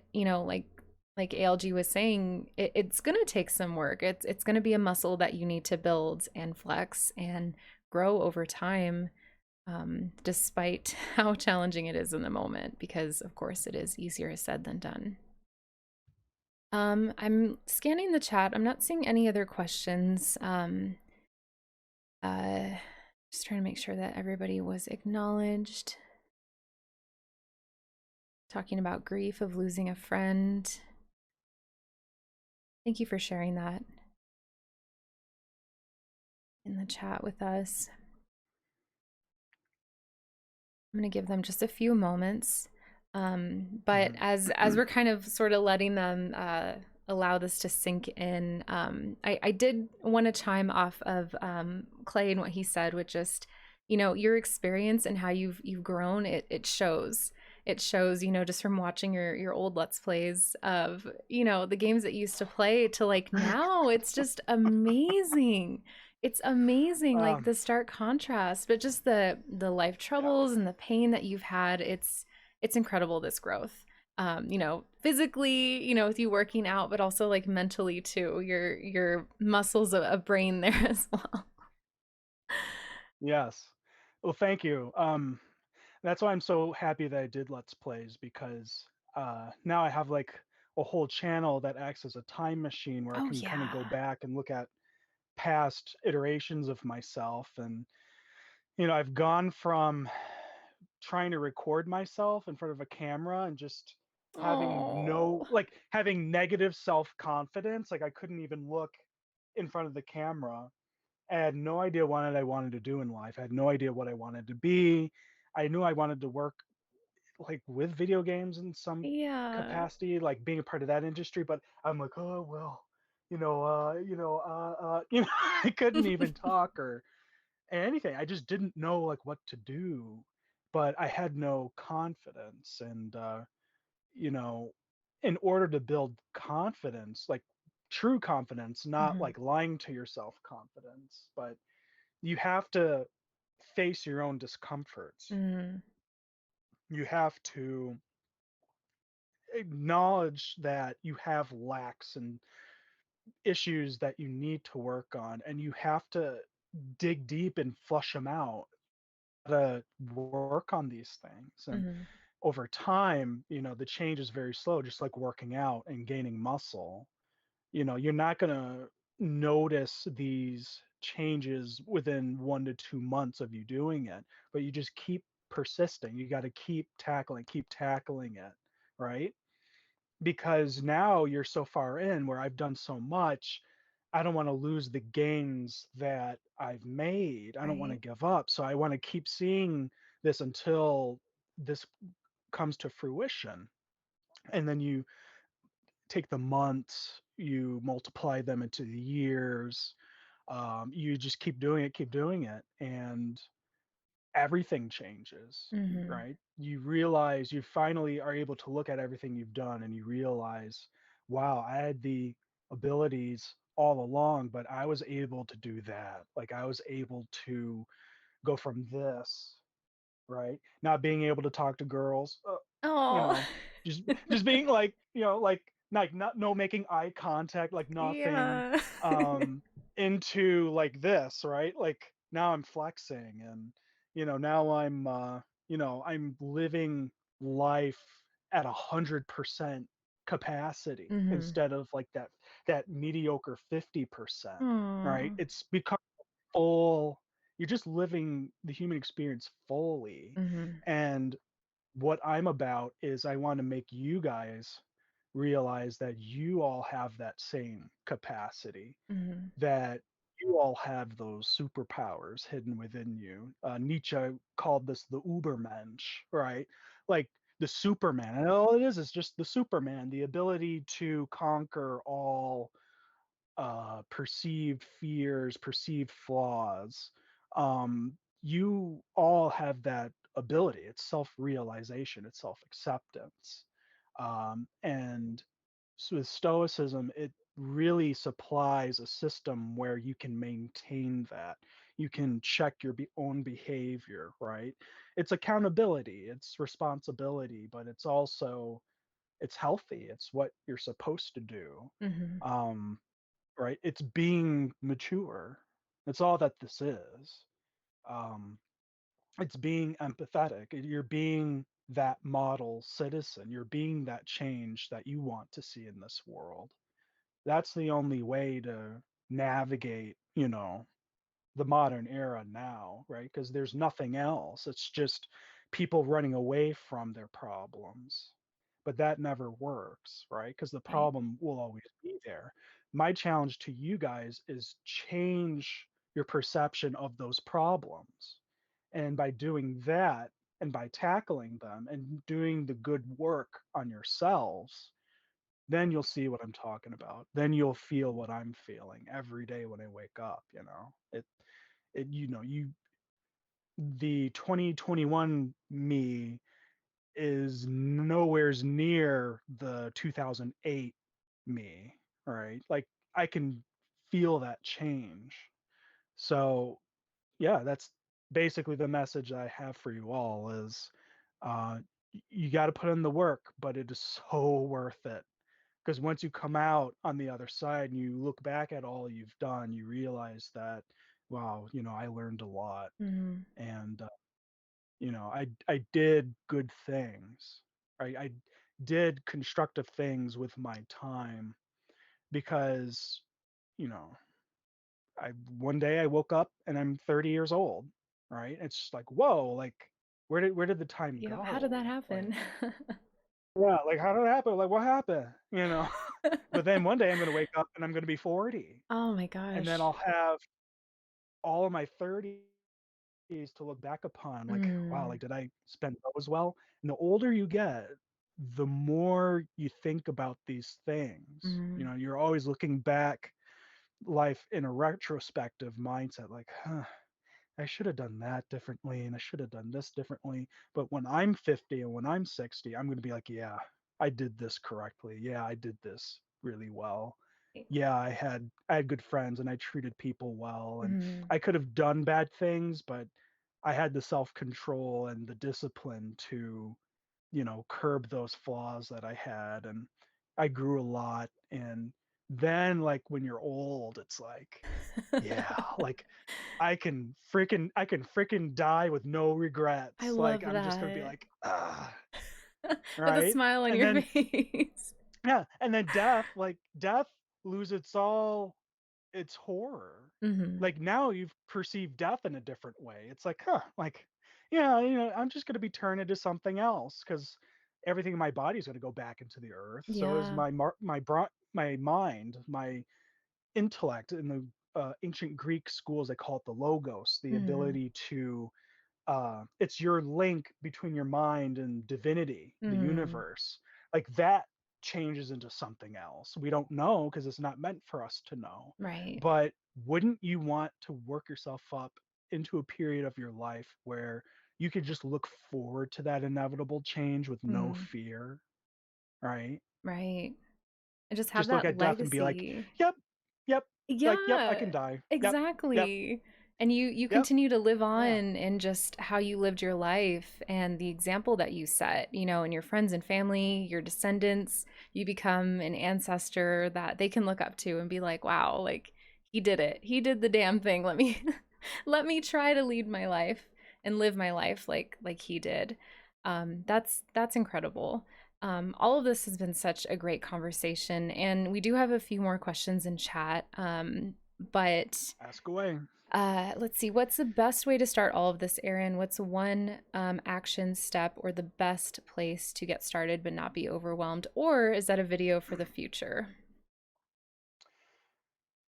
like ALG was saying, it's gonna take some work. It's gonna be a muscle that you need to build and flex and grow over time, despite how challenging it is in the moment, because of course it is easier said than done. I'm scanning the chat. I'm not seeing any other questions. Uh, just trying to make sure that everybody was acknowledged. Talking about grief of losing a friend. Thank you for sharing that in the chat with us. I'm going to give them just a few moments. But as we're kind of sort of letting them allow this to sink in, I did want to chime off of Clay and what he said, with just, your experience and how you've grown. It shows. It shows, just from watching your old Let's Plays of, the games that you used to play to like now. It's just amazing. It's amazing, like um the stark contrast, but just the life yeah. troubles and the pain that you've had. It's incredible, this growth. Physically, with you working out, but also like mentally too. Your muscles of brain there as well. Yes. Well, thank you. That's why I'm so happy that I did Let's Plays, because now I have like a whole channel that acts as a time machine where I Oh can kind of go yeah. back and look at past iterations of myself. And I've gone from trying to record myself in front of a camera and just Oh. having negative self-confidence. Like, I couldn't even look in front of the camera. I had no idea what I wanted to do in life. I had no idea what I wanted to be. I knew I wanted to work like with video games in some Yeah. capacity, like being a part of that industry. But I'm like, oh well, I couldn't even talk or anything. I just didn't know like what to do, but I had no confidence. And you know, in order to build confidence, like true confidence, not Mhm. like lying to yourself confidence, but you have to face your own discomforts. Mhm. You have to acknowledge that you have lacks and issues that you need to work on, and you have to dig deep and flush them out to work on these things. And Mhm. over time, the change is very slow, just like working out and gaining muscle. You're not going to notice these changes within 1 to 2 months of you doing it, but you just keep persisting. You got to keep tackling it, right? Because now you're so far in where I've done so much. I don't want to lose the gains that I've made. I don't want to Right. give up. So I want to keep seeing this until this comes to fruition. And then you take the months, you multiply them into the years. You just keep doing it, and everything changes, Mhm. right? You realize you finally are able to look at everything you've done and you realize, wow, I had the abilities all along, but I was able to do that. Like I was able to go from this, right? Not being able to talk to girls, you Oh. know, just being like, like not no making eye contact, like nothing Yeah. um into like this, right? Like now I'm flexing, and now I'm living life at 100% capacity Mhm. instead of like that mediocre 50%, right? Aw. It's become full. You're just living the human experience fully. Mhm. And what I'm about is I want to make you guys realize that you all have that same capacity, Mhm. that you all have those superpowers hidden within you. Nietzsche called this the Ubermensch, right? Like the Superman. And all it is just the Superman, the ability to conquer all perceived fears, perceived flaws. You all have that ability. It's self realization, it's self acceptance. And so with Stoicism, it really supplies a system where you can maintain that. You can check your own behavior, right? It's accountability, it's responsibility, but it's healthy. It's what you're supposed to do. Mhm. Um, right? It's being mature. That's all that this is. Um, it's being empathetic. You're being that model citizen. You're being that change that you want to see in this world. That's the only way to navigate, the modern era now, right? Because there's nothing else. It's just people running away from their problems. But that never works, right? Because the Right. problem will always be there. My challenge to you guys is change your perception of those problems. And by doing that and by tackling them and doing the good work on yourselves, then you'll see what I'm talking about. Then you'll feel what I'm feeling every day when I wake up, it you the 2021 me is nowhere's near the 2008 me, right? Like I can feel that change. So yeah, that's basically the message I have for you all is you got to put in the work, but it is so worth it. Because once you come out on the other side and you look back at all you've done, you realize that, wow, I learned a lot. Mhm. And I did good things. I did constructive things with my time because you know I one day I woke up and I'm 30 years old, right? It's just like, whoa, like where did the time Yep. How did that go? Like, happen? yeah, like how did it happen? Like what happened? But then one day I'm gonna wake up and I'm gonna be 40, Oh my and then gosh. I'll have all of my 30s to look back upon. Like, wow, Mm. like did I spend those well? And the older you get, the more you think about these things. Mhm. You're always looking back life in a retrospective mindset, like, huh, I should have done that differently and I should have done this differently. But when I'm 50 and when I'm 60, I'm going to be like, yeah, I did this correctly. Yeah, I did this really well. yeah, I had good friends and I treated people well, and Mm. I could have done bad things, but I had the self-control and the discipline to, curb those flaws that I had, and I grew a lot. And then, like, when you're old, it's like, yeah, like I can freaking die with no I regrets. Like love I'm just gonna be that. like, ah, With a right? smile on And your then face. yeah, and then death loses all its horror. Hmm. Like now you've perceived death in a different way. It's like, huh, like, I'm just gonna be turned into something else because everything in my body is gonna go back into the earth. So is Yeah. my mind, my intellect. In the ancient Greek schools, they call it the logos, the Hmm. ability to it's your link between your mind and divinity, the Hmm. universe. Like that changes into something else. We don't know because it's not meant for us to know. Right. But wouldn't you want to work yourself up into a period of your life where you could just look forward to that inevitable change with no Mm. fear, right? Right. And just have Just look that at death and be like, legacy. yep, yep, like, yep, I Yeah, can die. Yep, yep, exactly. And you yep, continue to live yeah. on in just how you lived your life and the example that you set, and your friends and family, your descendants, you become an ancestor that they can look up to and be like, "Wow, like he did it. He did the damn thing. Let me let me try to lead my life and live my life like he did." That's incredible. All of this has been such a great conversation, and we do have a few more questions in chat. But Ask away. let's see, what's the best way to start all of this, Aaron? What's one action step or the best place to get started but not be overwhelmed? Or is that a video for the future?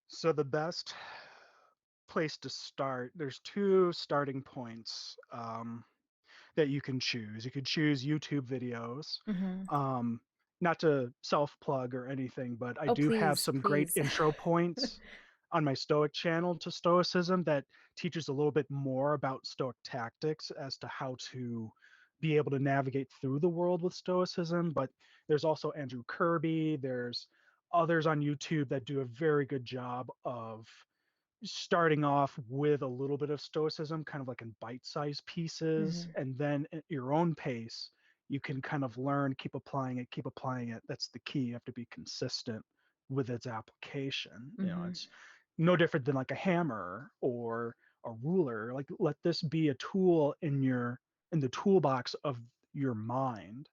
So the best place to start, there's two starting points that you can choose. You could choose YouTube videos. Hmm. Um, Not to self plug or anything, but I Oh, do have please, some great please. intro points on my Stoic channel to Stoicism that teaches a little bit more about Stoic tactics as to how to be able to navigate through the world with Stoicism. But there's also Andrew Kirby, there's others on YouTube that do a very good job of starting off with a little bit of stoicism, kind of like in bite-sized pieces, Hmm. and then at your own pace, you can kind of learn, keep applying it, keep applying it. That's the key. You have to be consistent with its application. Hmm. It's no different than like a hammer or a ruler. Like let this be a tool in the toolbox of your mind.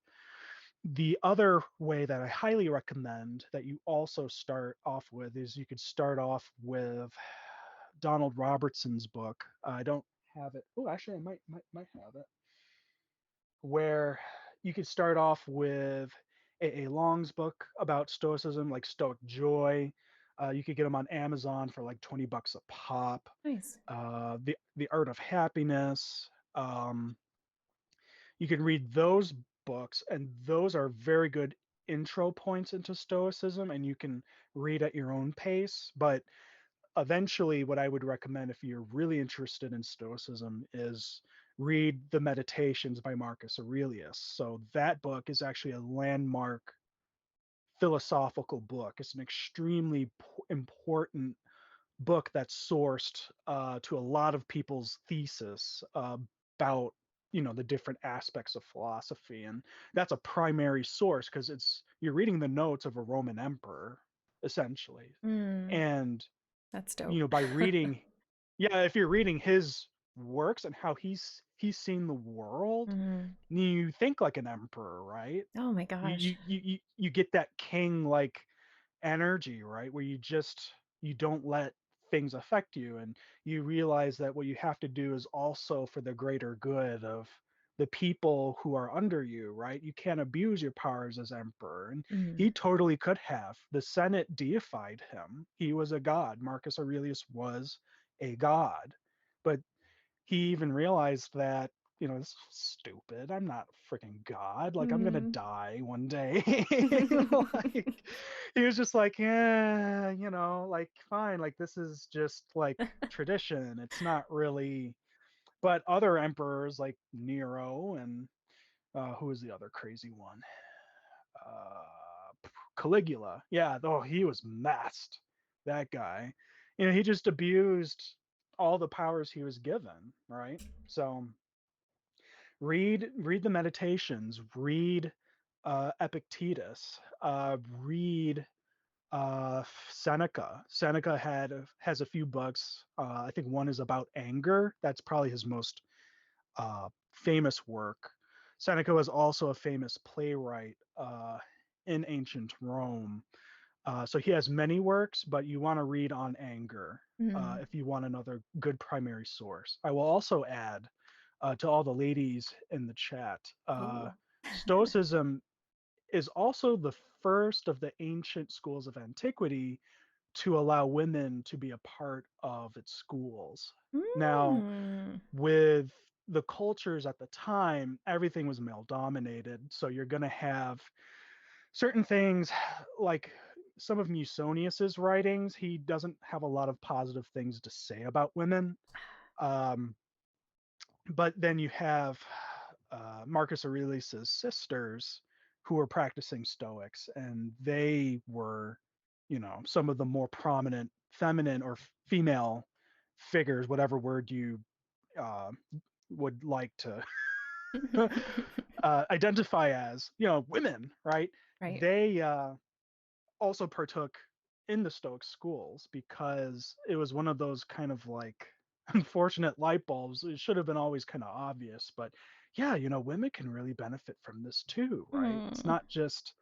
The other way that I highly recommend that you also start off with is you could start off with Donald Robertson's book. I don't have it. Oh, actually, I might have it. Where you could start off with A. Long's book about Stoicism, like Stoic Joy. You could get them on Amazon for like $20 a pop. Nice. The Art of Happiness. You can read those books, and those are very good intro points into Stoicism, and you can read at your own pace. But eventually, what I would recommend if you're really interested in Stoicism is read the Meditations by Marcus Aurelius. So that book is actually a landmark philosophical book. It's an extremely important book that's sourced to a lot of people's thesis about the different aspects of philosophy, and that's a primary source because it's you're reading the notes of a Roman emperor essentially. Mm, And that's dope. by reading, yeah, if you're reading his works and how he's seen the world, Mm. you think like an emperor, right? Oh my you gosh. you you you you get that king like energy, right? Where you don't let things affect you, and you realize that what you have to do is also for the greater good of the people who are under you, right? You can't abuse your powers as emperor. And he Mm. totally could have. The Senate deified him. He was a god. Marcus Aurelius was a god. But he even realized that, this is stupid. I'm not freaking God. Like, I'm gonna Mm. die one day. Like, he was just like, yeah, like, fine. Like, this is just like tradition. It's not really. But other emperors like Nero and who was the other crazy one? Caligula. Yeah, oh, he was messed. That guy. He just abused all the powers he was given, right? So read the Meditations, read Epictetus, read Seneca. Seneca has a few books. I think one is about anger. That's probably his most famous work. Seneca was also a famous playwright in ancient Rome. So he has many works, but you want to read on anger Mm. if you want another good primary source. I will also add to all the ladies in the chat, Ooh. Stoicism is also the first of the ancient schools of antiquity to allow women to be a part of its schools. Now, Mm. with the cultures at the time, everything was male dominated. So you're going to have certain things like some of Musonius's writings. He doesn't have a lot of positive things to say about women. Um, but then you have Marcus Aurelius's sisters who were practicing Stoics, and they were, some of the more prominent feminine or female figures, whatever word you uh, would like to identify as, women, right? Right. They also partook in the Stoic schools because it was one of those kind of like unfortunate light bulbs. It should have been always kind of obvious, but yeah, women can really benefit from this too, right? It's Mm. not just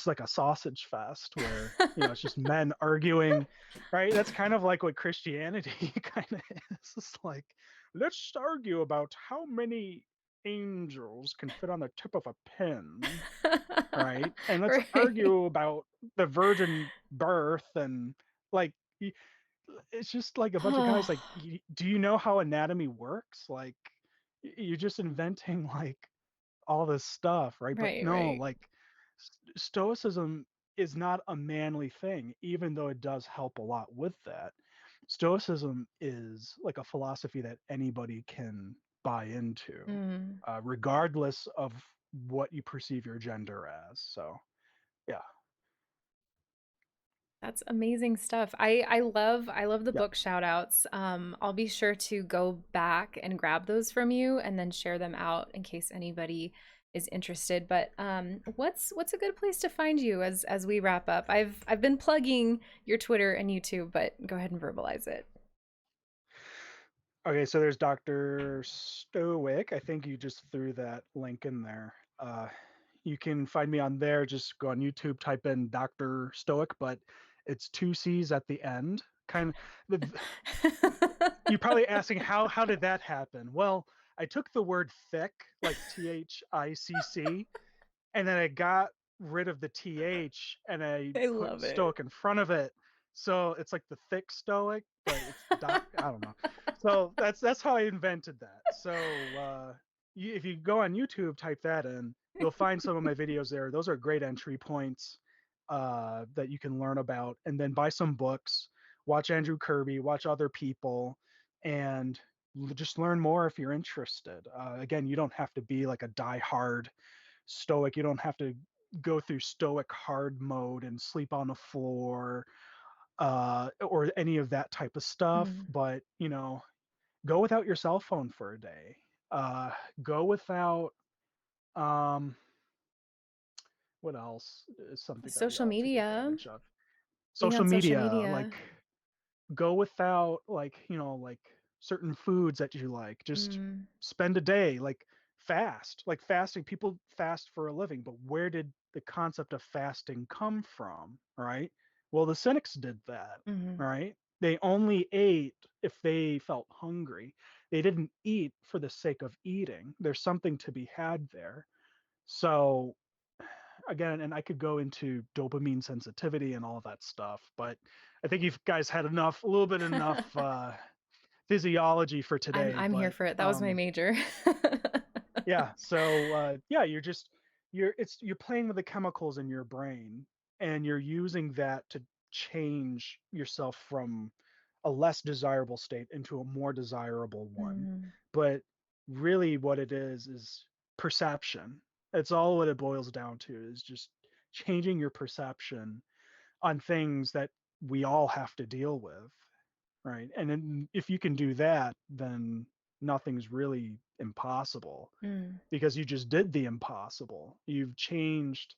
like a sausage fest where it's just men arguing, right? That's kind of like what Christianity kind of is. It's like, let's argue about how many angels can fit on the tip of a pin, right? And let's Right. argue about the virgin birth and like it's just like a bunch of guys like, do you know how anatomy works? Like you're just inventing like all this stuff, right? But Right, no, right. like Stoicism is not a manly thing, even though it does help a lot with that. Stoicism is like a philosophy that anybody can buy into, Mm. regardless of what you perceive your gender as. So, yeah, That's amazing stuff. I love the yeah. book shout outs. I'll be sure to go back and grab those from you and then share them out in case anybody is interested. But what's a good place to find you as we wrap up? I've been plugging your Twitter and YouTube, but go ahead and verbalize it. Okay, so there's Dr. Stoic. I think you just threw that link in there. You can find me on there. Just go on YouTube, type in Dr. Stoic, but it's two C's at the end. You're probably asking how did that happen? Well, I took the word thick, like THICC, and then I got rid of the TH and I I put love it. Stoic in front of it. So it's like the thick Stoic, but it's I don't know. So that's how I invented that. So if you go on YouTube, type that in, you'll find some of my videos there. Those are great entry points that you can learn about, and then buy some books, watch Andrew Kirby, watch other people, and just learn more if you're interested. Again, you don't have to be like a die-hard Stoic. You don't have to go through Stoic hard mode and sleep on the floor or any of that type of stuff. Mm. But go without your cell phone for a day. Uh, go without um, what else is something that we Social all take media, advantage of? being Social on social media, media. like go without like like certain foods that you like. Just Mm. spend a day like fast. Like fasting, people fast for a living, but where did the concept of fasting come from, right? Well, the cynics did that, Mm. right? They only ate if they felt hungry. They didn't eat for the sake of eating. There's something to be had there. So again, and I could go into dopamine sensitivity and all of that stuff, but I think you guys had a little bit enough physiology for today. I'm here But for it. That was my major. yeah, so yeah, you're playing with the chemicals in your brain, and you're using that to change yourself from a less desirable state into a more desirable one. Mm. But really, what it is perception. It's all what it boils down to is just changing your perception on things that we all have to deal with, right? And then if you can do that, then nothing's really impossible Mm. because you just did the impossible. You've changed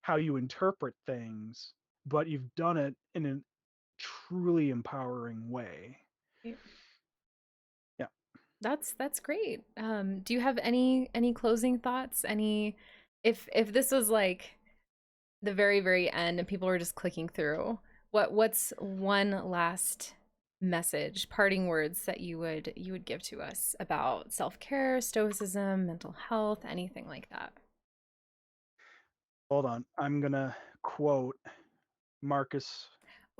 how you interpret things, but you've done it in a truly empowering way. Right. Yeah. That's great. Do you have any closing thoughts? Any, if this was like the very end and people were just clicking through, what's one last message, parting words that you would give to us about self-care, stoicism, mental health, anything like that? Hold on. I'm going to quote Marcus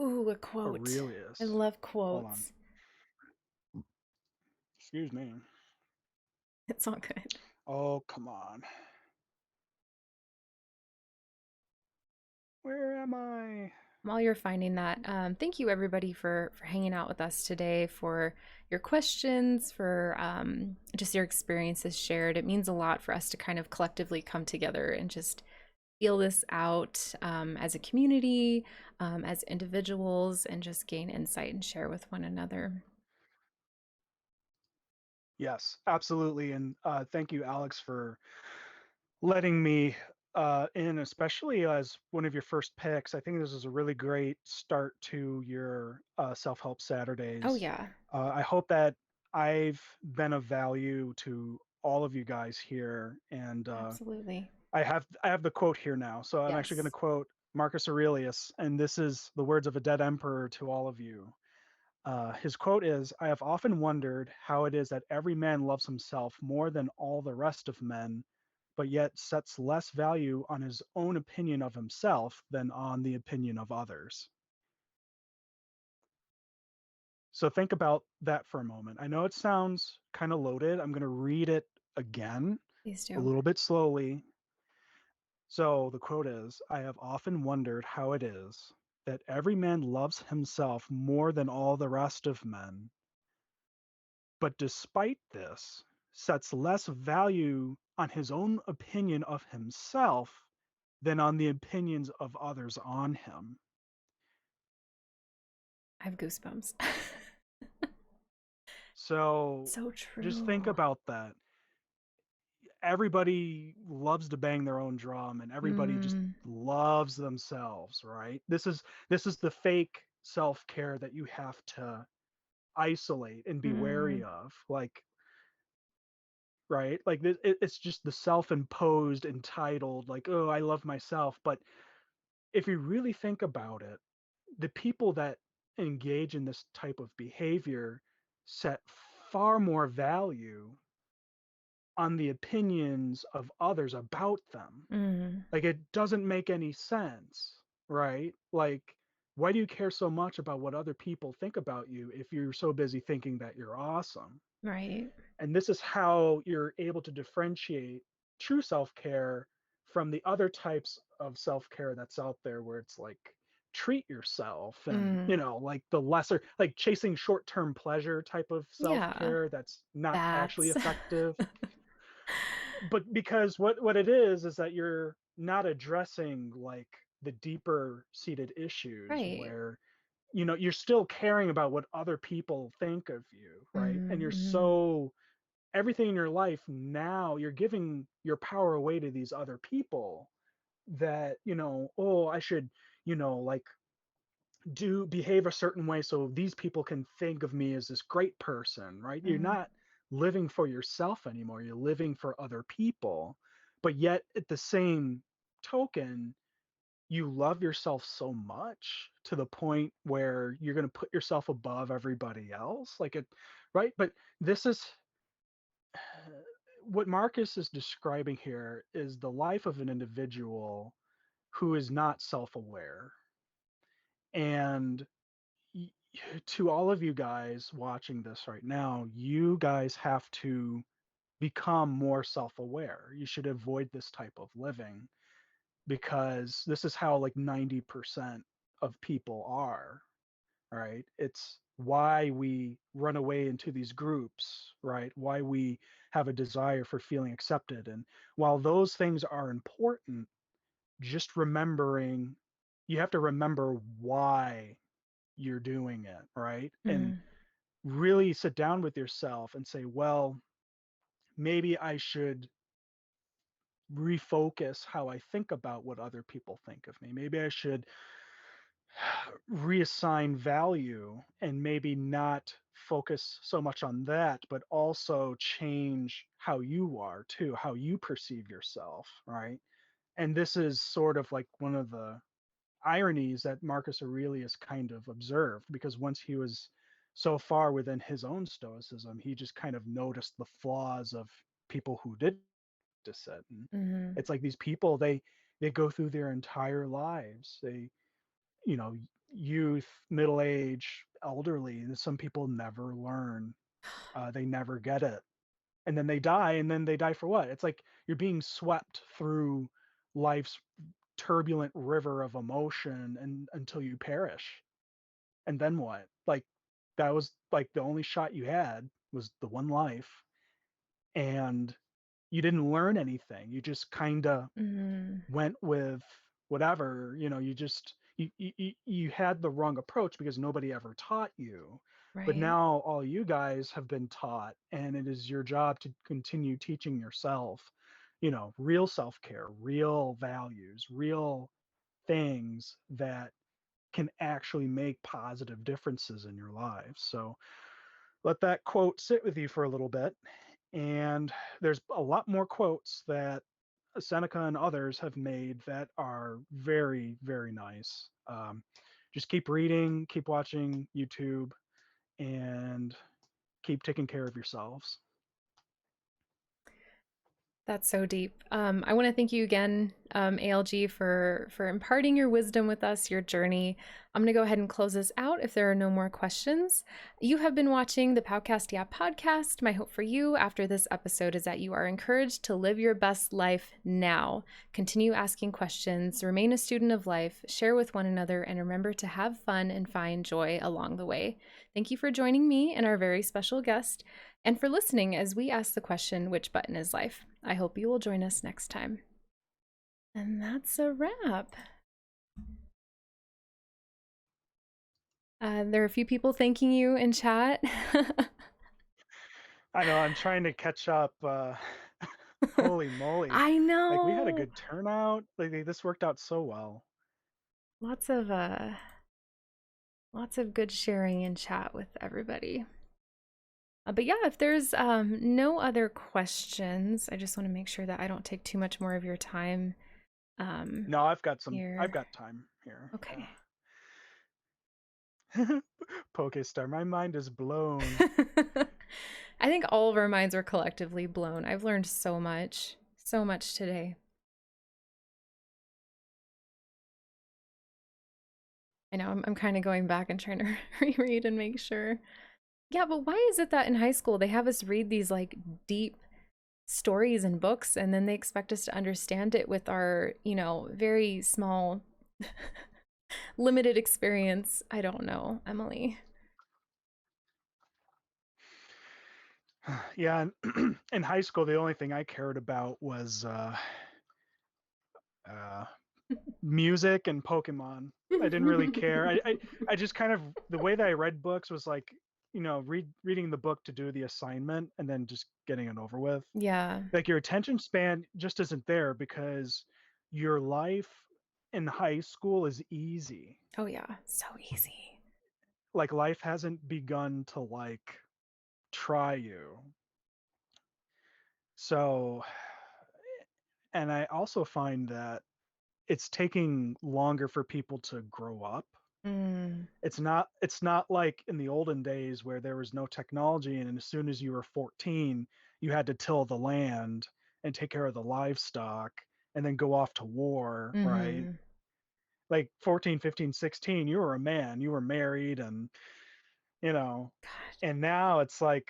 Ooh, a quote. I Aurelius. love Hold on. quotes. Excuse me. It's all good. Oh, come on. Where am I? While you're finding that, thank you everybody for hanging out with us today, for your questions, for just your experiences shared. It means a lot for us to kind of collectively come together and just feel this out as a community, as individuals, and just gain insight and share with one another. Yes, absolutely. And thank you, Alex, for letting me in, especially as one of your first picks. I think this is a really great start to your Self Help Oh Saturdays. yeah, I hope that I've been of value to all of you guys here. And absolutely. I have the quote here now. So I'm actually going to Yes. quote Marcus Aurelius, and this is the words of a dead emperor to all of you. His quote is, I have often wondered how it is that every man loves himself more than all the rest of men, but yet sets less value on his own opinion of himself than on the opinion of others. So think about that for a moment. I know it sounds kind of loaded. I'm going to read it again Please a do. little bit slowly. So the quote is, I have often wondered how it is that every man loves himself more than all the rest of men, but despite this, sets less value on his own opinion of himself than on the opinions of others on him. I have goosebumps. So So just think true. about that. Everybody loves to bang their own drum and everybody just Mm, loves themselves, right? This is the fake self-care that you have to isolate and be wary mm, of. Like, right? Like it's just the self-imposed entitled, like, oh, I love myself. But if you really think about it, the people that engage in this type of behavior set far more value on the opinions of others about them. mm. Like, it doesn't make any sense, right? Like, why do you care so much about what other people think about you if you're so busy thinking that you're awesome? Right. And this is how you're able to differentiate true self-care from the other types of self-care that's out there, where it's like treat yourself and, Mm. like the lesser, like chasing short-term pleasure type of Yeah. self-care that's not actually That's effective. But because what it is that you're not addressing like the deeper seated issues, right. where you're still caring about what other people think of you, right? And you're Mm-hmm. so, everything in your life now, you're giving your power away to these other people, that, oh, I should, like, do behave a certain way so these people can think of me as this great person, right? You're Mm. not living for yourself anymore, you're living for other people. But yet at the same token, you love yourself so much to the point where you're going to put yourself above everybody else, like it, right? But this is what Marcus is describing here, is the life of an individual who is not self-aware. And y- to all of you guys watching this right now, you guys have to become more self-aware. You should avoid this type of living, because this is how like 90% of people are, right? It's why we run away into these groups, right? Why we have a desire for feeling accepted. And while those things are important, just remembering, you have to remember why you're doing it, right? And Mm, really sit down with yourself and say, well, maybe I should refocus how I think about what other people think of me. Maybe I should reassign value and maybe not focus so much on that, but also change how you are too, how you perceive yourself, right? And this is sort of like one of the ironies that Marcus Aurelius kind of observed, because once he was so far within his own stoicism, he just kind of noticed the flaws of people who did practice it. And mm, it's like these people, they go through their entire lives. They, you know, youth, middle age, elderly, and some people never learn. They never get it. And then they die, and then they die for what? It's like you're being swept through life's turbulent river of emotion and until you perish. And then what? Like that was like the only shot you had was the one life, and you didn't learn anything. You just kind of mm. went with whatever, you just you had the wrong approach because nobody ever taught you. But Right. now all you guys have been taught, and it is your job to continue teaching yourself, real self-care, real values, real things that can actually make positive differences in your lives. So let that quote sit with you for a little bit. And there's a lot more quotes that Seneca and others have made that are very, very nice. Just keep reading, keep watching YouTube, and keep taking care of yourselves. That's so deep. I want to thank you again, ALG, for imparting your wisdom with us, your journey. I'm going to go ahead and close this out if there are no more questions. You have been watching the Powcastyea podcast. My hope for you after this episode is that you are encouraged to live your best life now. Continue asking questions, remain a student of life, share with one another, and remember to have fun and find joy along the way. Thank you for joining me and our very special guest, and for listening as we ask the question, which button is life? I hope you will join us next time. And that's a wrap. There are a few people thanking you in chat. I know I'm trying to catch up. Holy moly. I Like we had a know. good turnout. Like this worked out so well. Lots of lots of good sharing in chat with everybody. But yeah, if there's no other questions, I just want to make sure that I don't take too much more of your time No, I've here. got time here. Okay. Yeah. Pokestar, my mind is blown. I think all of our minds are collectively blown. I've learned so much today. I know I'm kind of going back and trying to reread and make sure. Yeah, but why is it that in high school they have us read these like deep stories and books and then they expect us to understand it with our, very small, limited experience? I don't know, Emily. Yeah, in high school, the only thing I cared about was uh, music and Pokemon. I didn't really care. I just kind of, the way that I read books was like, reading the book to do the assignment and then just getting it over with. Yeah. Like your attention span just isn't there because your life in high school is easy. Oh yeah, so easy. Like life hasn't begun to like try you. So, and I also find that it's taking longer for people to grow up. Mm, It's not like in the olden days where there was no technology, and as soon as you were 14 you had to till the land and take care of the livestock and then go off to war, right? mm-hmm. Like 14, 15, 16, you were a man, you were married, and you know God. and now it's like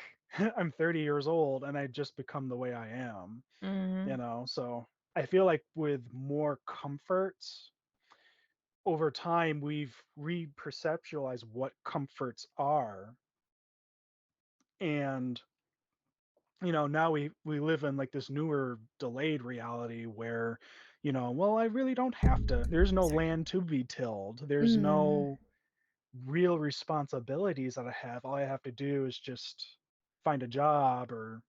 I'm 30 years old and I just become the way I am, Mm-hmm. so I feel like with more comforts over time we've reperceptualized what comforts are, and now we live in like this newer delayed reality where well, I really don't have to. There's no Sorry. land to be tilled. There's Mm, no real responsibilities that I have. All I have to do is just find a job or,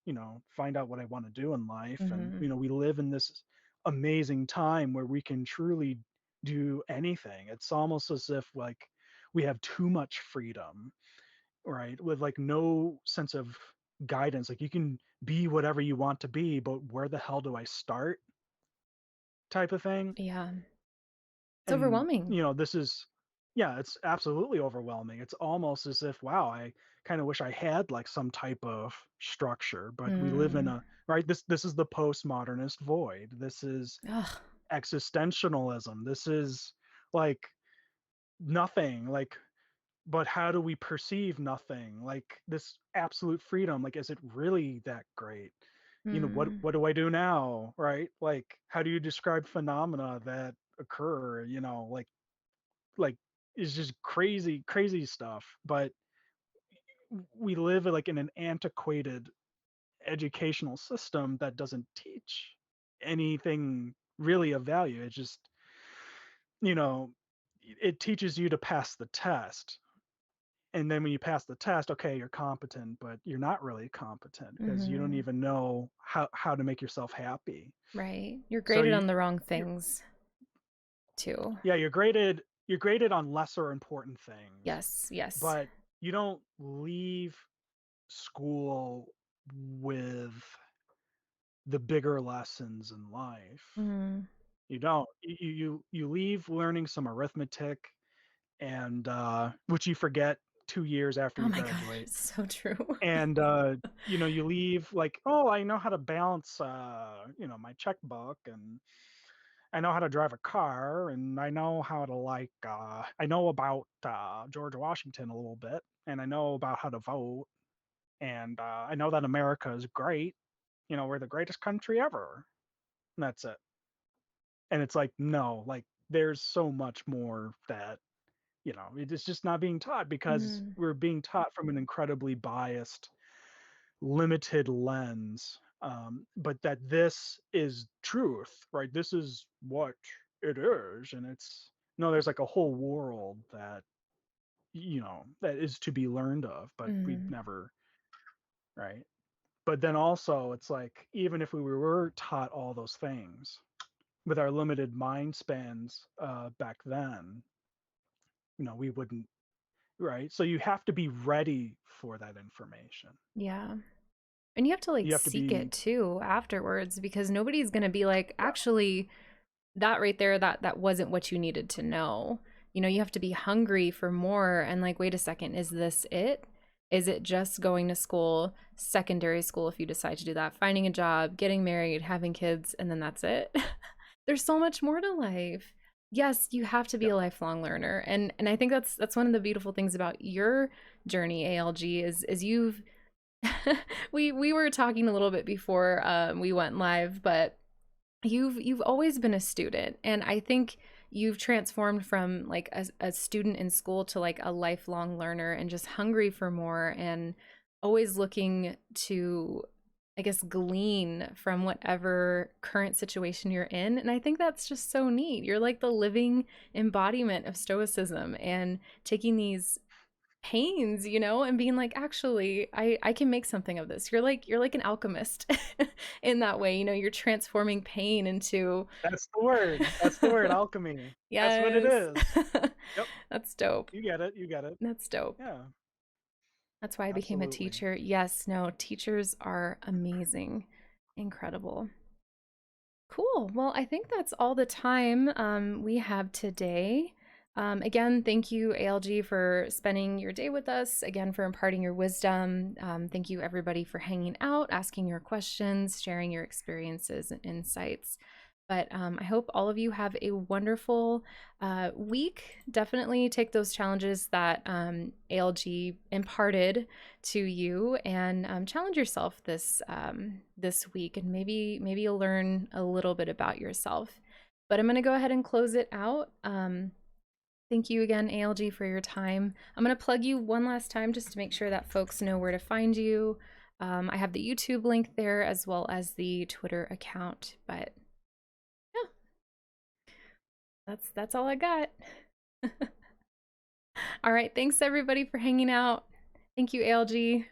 find out what I want to do in life. And, mm-hmm. we live in this amazing time where we can truly do anything. It's almost as if like we have too much freedom, right? With like no sense of guidance. Like you can be whatever you want to be, but where the hell do I start? Type of thing. Yeah. It's And overwhelming. this is, yeah, it's absolutely overwhelming. It's almost as if, wow, I kind of wish I had like some type of structure, but we live in Mm. a, right, this is the postmodernist void. This is Ugh. existentialism. This is like nothing, like, but how do we perceive nothing? Like this absolute freedom, like is it really that great? Mm. What do I do now, right? Like how do you describe phenomena that occur, like is just crazy stuff. But we live like in an antiquated educational system that doesn't teach anything really of value. It just, you know it teaches you to pass the test, and then when you pass the test, okay, you're competent, but you're not really competent because you don't Mm-hmm. even know how to make yourself happy. Right. You're So graded on the wrong you're things too. yeah, you're graded on lesser important things, Yes. Yes. but you don't leave school with the bigger lessons in life. Mm. You don't. You leave learning some arithmetic, and which you forget 2 years after Oh you my God. graduate. It's so true. And you leave like, oh, I know how to balance my checkbook, and I know how to drive a car, and I know how to like I know about George Washington a little bit, and I know about how to vote, and I know that America is great. We're the greatest country ever. And that's it. And it's like, no, like there's so much more that, it's just not being taught because Mm. we're being taught from an incredibly biased, limited lens. But that this is truth, right? This is what it is. And it's, no, there's like a whole world that, that is to be learned of, but we Mm. never, right? But then also, it's like, even if we were taught all those things with our limited mind spans back then, we wouldn't, right? So you have to be ready for that information. Yeah. And you have to like You have to seek be, it too afterwards because nobody's going to be like, yeah, actually, that right there, that wasn't what you needed to know. You have to be hungry for more and like, wait a second, is this it? Is it just going to school, secondary school if you decide to do that, finding a job, getting married, having kids, and then that's it? There's so much more to life. Yes, you have to be yeah, a lifelong learner. And I think that's one of the beautiful things about your journey, ALG, is you've we were talking a little bit before we went live, but you've always been a student, and I think you've transformed from like a student in school to like a lifelong learner and just hungry for more and always looking to, I guess, glean from whatever current situation you're in. And I think that's just so neat. You're like the living embodiment of stoicism and taking these pains, and being like, actually, I can make something of this. You're like an alchemist in that way. You're transforming pain into that's the word, alchemy. That's what it yes. is. Yep, That's dope. you get it. That's dope. Yeah, That's why I became a absolutely. teacher. Yes, no, teachers are amazing. Incredible. Cool. Well, I think that's all the time we have today. Again, thank you, ALG, for spending your day with us, again, for imparting your wisdom. Thank you, everybody, for hanging out, asking your questions, sharing your experiences and insights. But I hope all of you have a wonderful week. Definitely take those challenges that ALG imparted to you and challenge yourself this week, and maybe you'll learn a little bit about yourself. But I'm going to go ahead and close it out. Thank you again, ALG, for your time. I'm going to plug you one last time just to make sure that folks know where to find you. I have the YouTube link there as well as the Twitter account. But yeah, that's all I got. All right, thanks everybody for hanging out. Thank you, ALG.